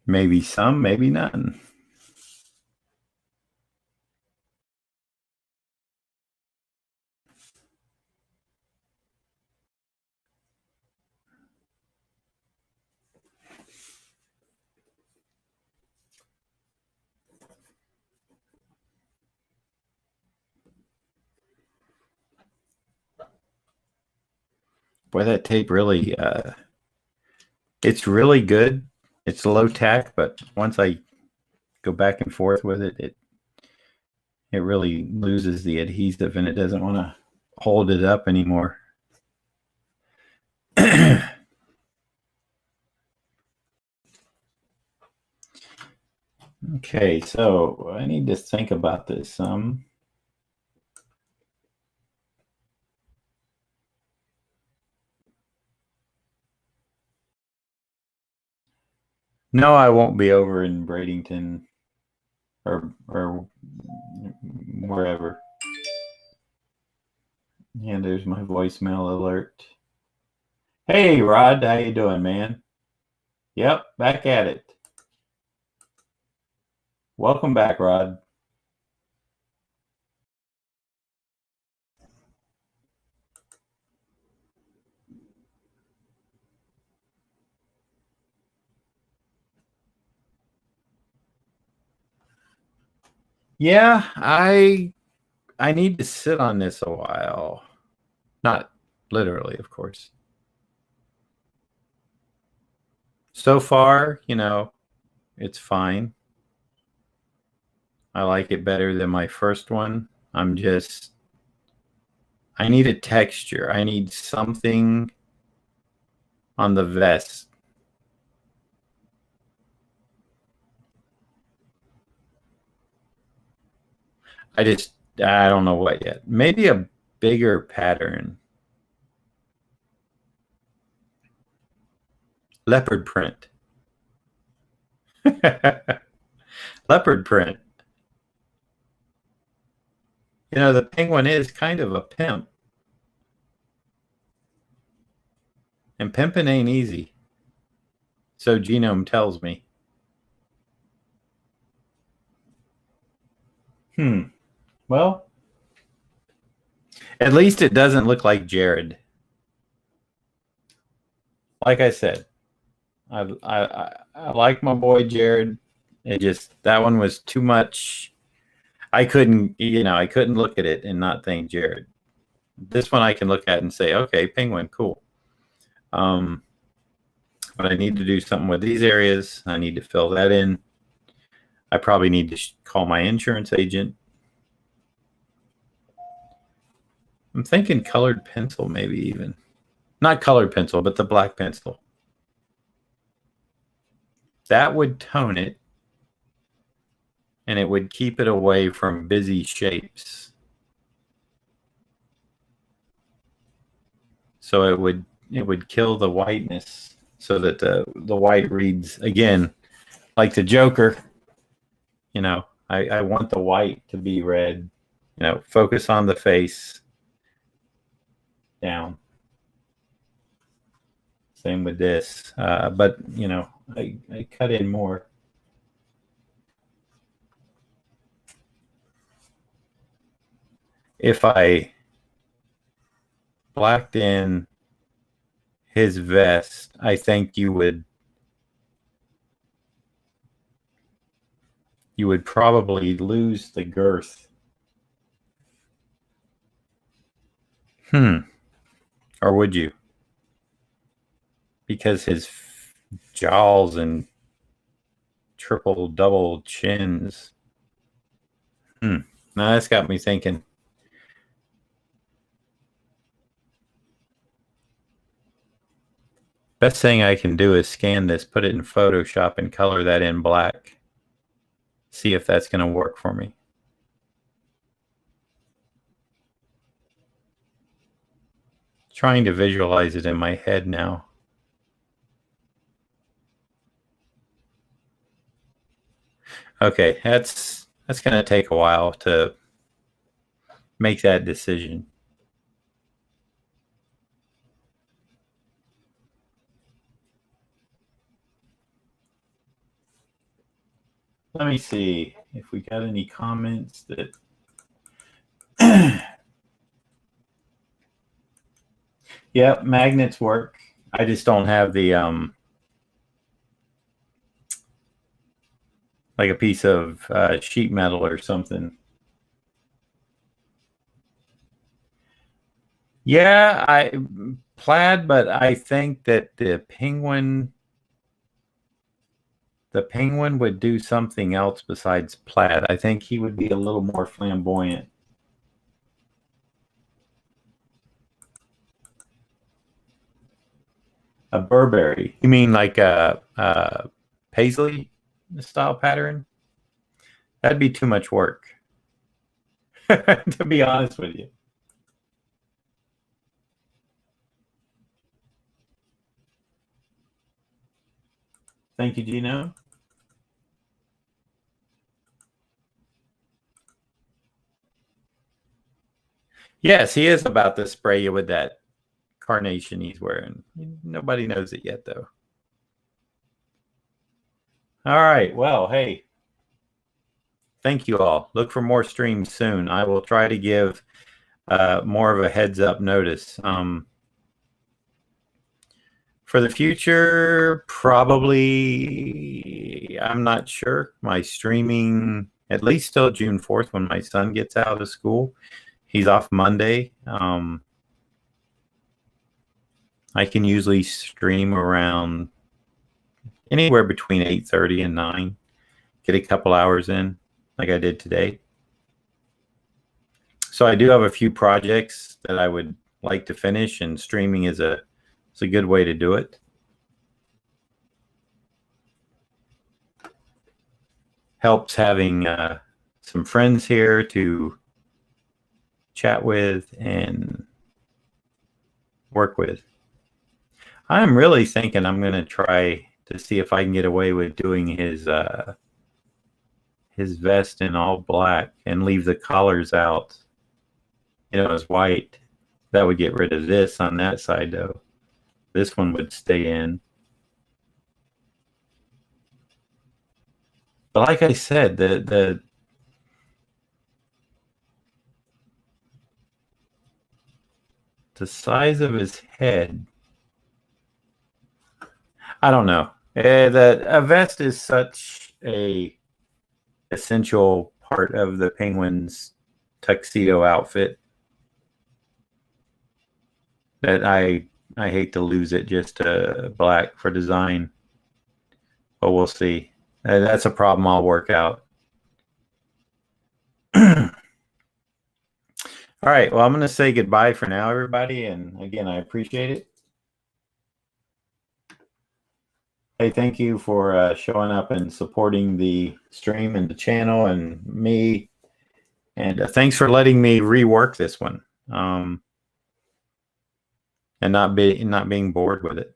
Maybe some, maybe none. Boy, that tape really, it's really good. It's low tack, but once I go back and forth with it, it really loses the adhesive and it doesn't want to hold it up anymore. Okay, so I need to think about this some. No, I won't be over in Bradenton or wherever. Yeah, there's my voicemail alert. Hey, Rod, how you doing, man? Yep, back at it. Welcome back, Rod. Yeah, I need to sit on this a while. Not literally, of course. So far, it's fine. I like it better than my first one. I need a texture. I need something on the vest. I don't know what yet. Maybe a bigger pattern. Leopard print. Leopard print. The penguin is kind of a pimp. And pimping ain't easy. So Genome tells me. Well, at least it doesn't look like Jared. Like I said, I like my boy Jared. That one was too much. I couldn't look at it and not think Jared. This one I can look at and say, okay, penguin, cool. But I need to do something with these areas. I need to fill that in. I probably need to call my insurance agent. I'm thinking colored pencil, maybe even. Not colored pencil, but the black pencil. That would tone it, and it would keep it away from busy shapes. So it would kill the whiteness so that the white reads again like the Joker. I want the white to be red. Focus on the face. Down. Same with this. But I cut in more. If I blacked in his vest, I think you would probably lose the girth. Or would you? Because his jowls and triple double chins. Now that's got me thinking. Best thing I can do is scan this, put it in Photoshop, and color that in black. See if that's going to work for me. Trying to visualize it in my head now. Okay, that's going to take a while to make that decision. Let me see if we got any comments that. Yep, magnets work. I just don't have the like a piece of sheet metal or something. Yeah, plaid, but I think that the penguin would do something else besides plaid. I think he would be a little more flamboyant. A Burberry. You mean like a paisley style pattern? That'd be too much work, to be honest with you. Thank you, Gino. Yes, he is about to spray you with that carnation he's wearing. Nobody knows it yet, though. All right. Well, hey, thank you all. Look for more streams soon. I will try to give more of a heads up notice. For the future, probably, I'm not sure. My streaming, at least till June 4th when my son gets out of school. He's off Monday. I can usually stream around anywhere between 8:30 and 9. Get a couple hours in like I did today. So I do have a few projects that I would like to finish, and streaming is a good way to do it. Helps having some friends here to chat with and work with. I'm really thinking I'm going to try to see if I can get away with doing his vest in all black and leave the collars out, as white. That would get rid of this on that side, though. This one would stay in. But like I said, the size of his head, I don't know. A vest is such a essential part of the Penguin's tuxedo outfit that I hate to lose it just to black for design. But we'll see. That's a problem I'll work out. All right. Well, I'm going to say goodbye for now, everybody. And again, I appreciate it. Hey, thank you for showing up and supporting the stream and the channel and me. And thanks for letting me rework this one and not being bored with it.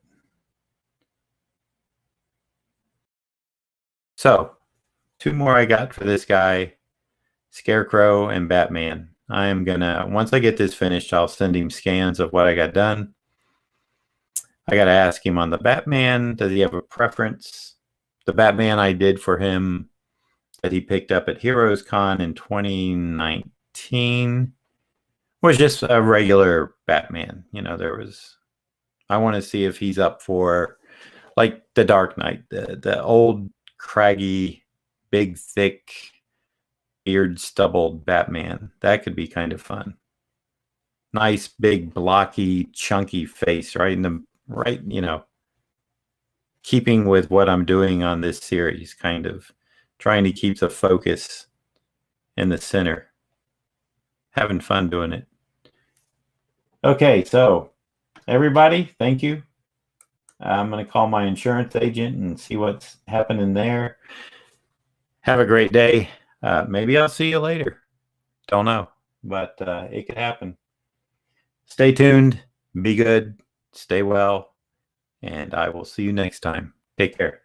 So, 2 more I got for this guy, Scarecrow and Batman. I am gonna, once I get this finished, I'll send him scans of what I got done. I got to ask him on the Batman, does he have a preference? The Batman I did for him that he picked up at Heroes Con in 2019 was just a regular Batman. I want to see if he's up for like the Dark Knight, the old craggy, big, thick, beard stubbled Batman. That could be kind of fun. Nice, big, blocky, chunky face, right? Keeping with what I'm doing on this series, kind of trying to keep the focus in the center. Having fun doing it. Okay, so everybody, thank you. I'm going to call my insurance agent and see what's happening there. Have a great day. Maybe I'll see you later. Don't know, but it could happen. Stay tuned. Be good. Stay well. And I will see you next time. Take care.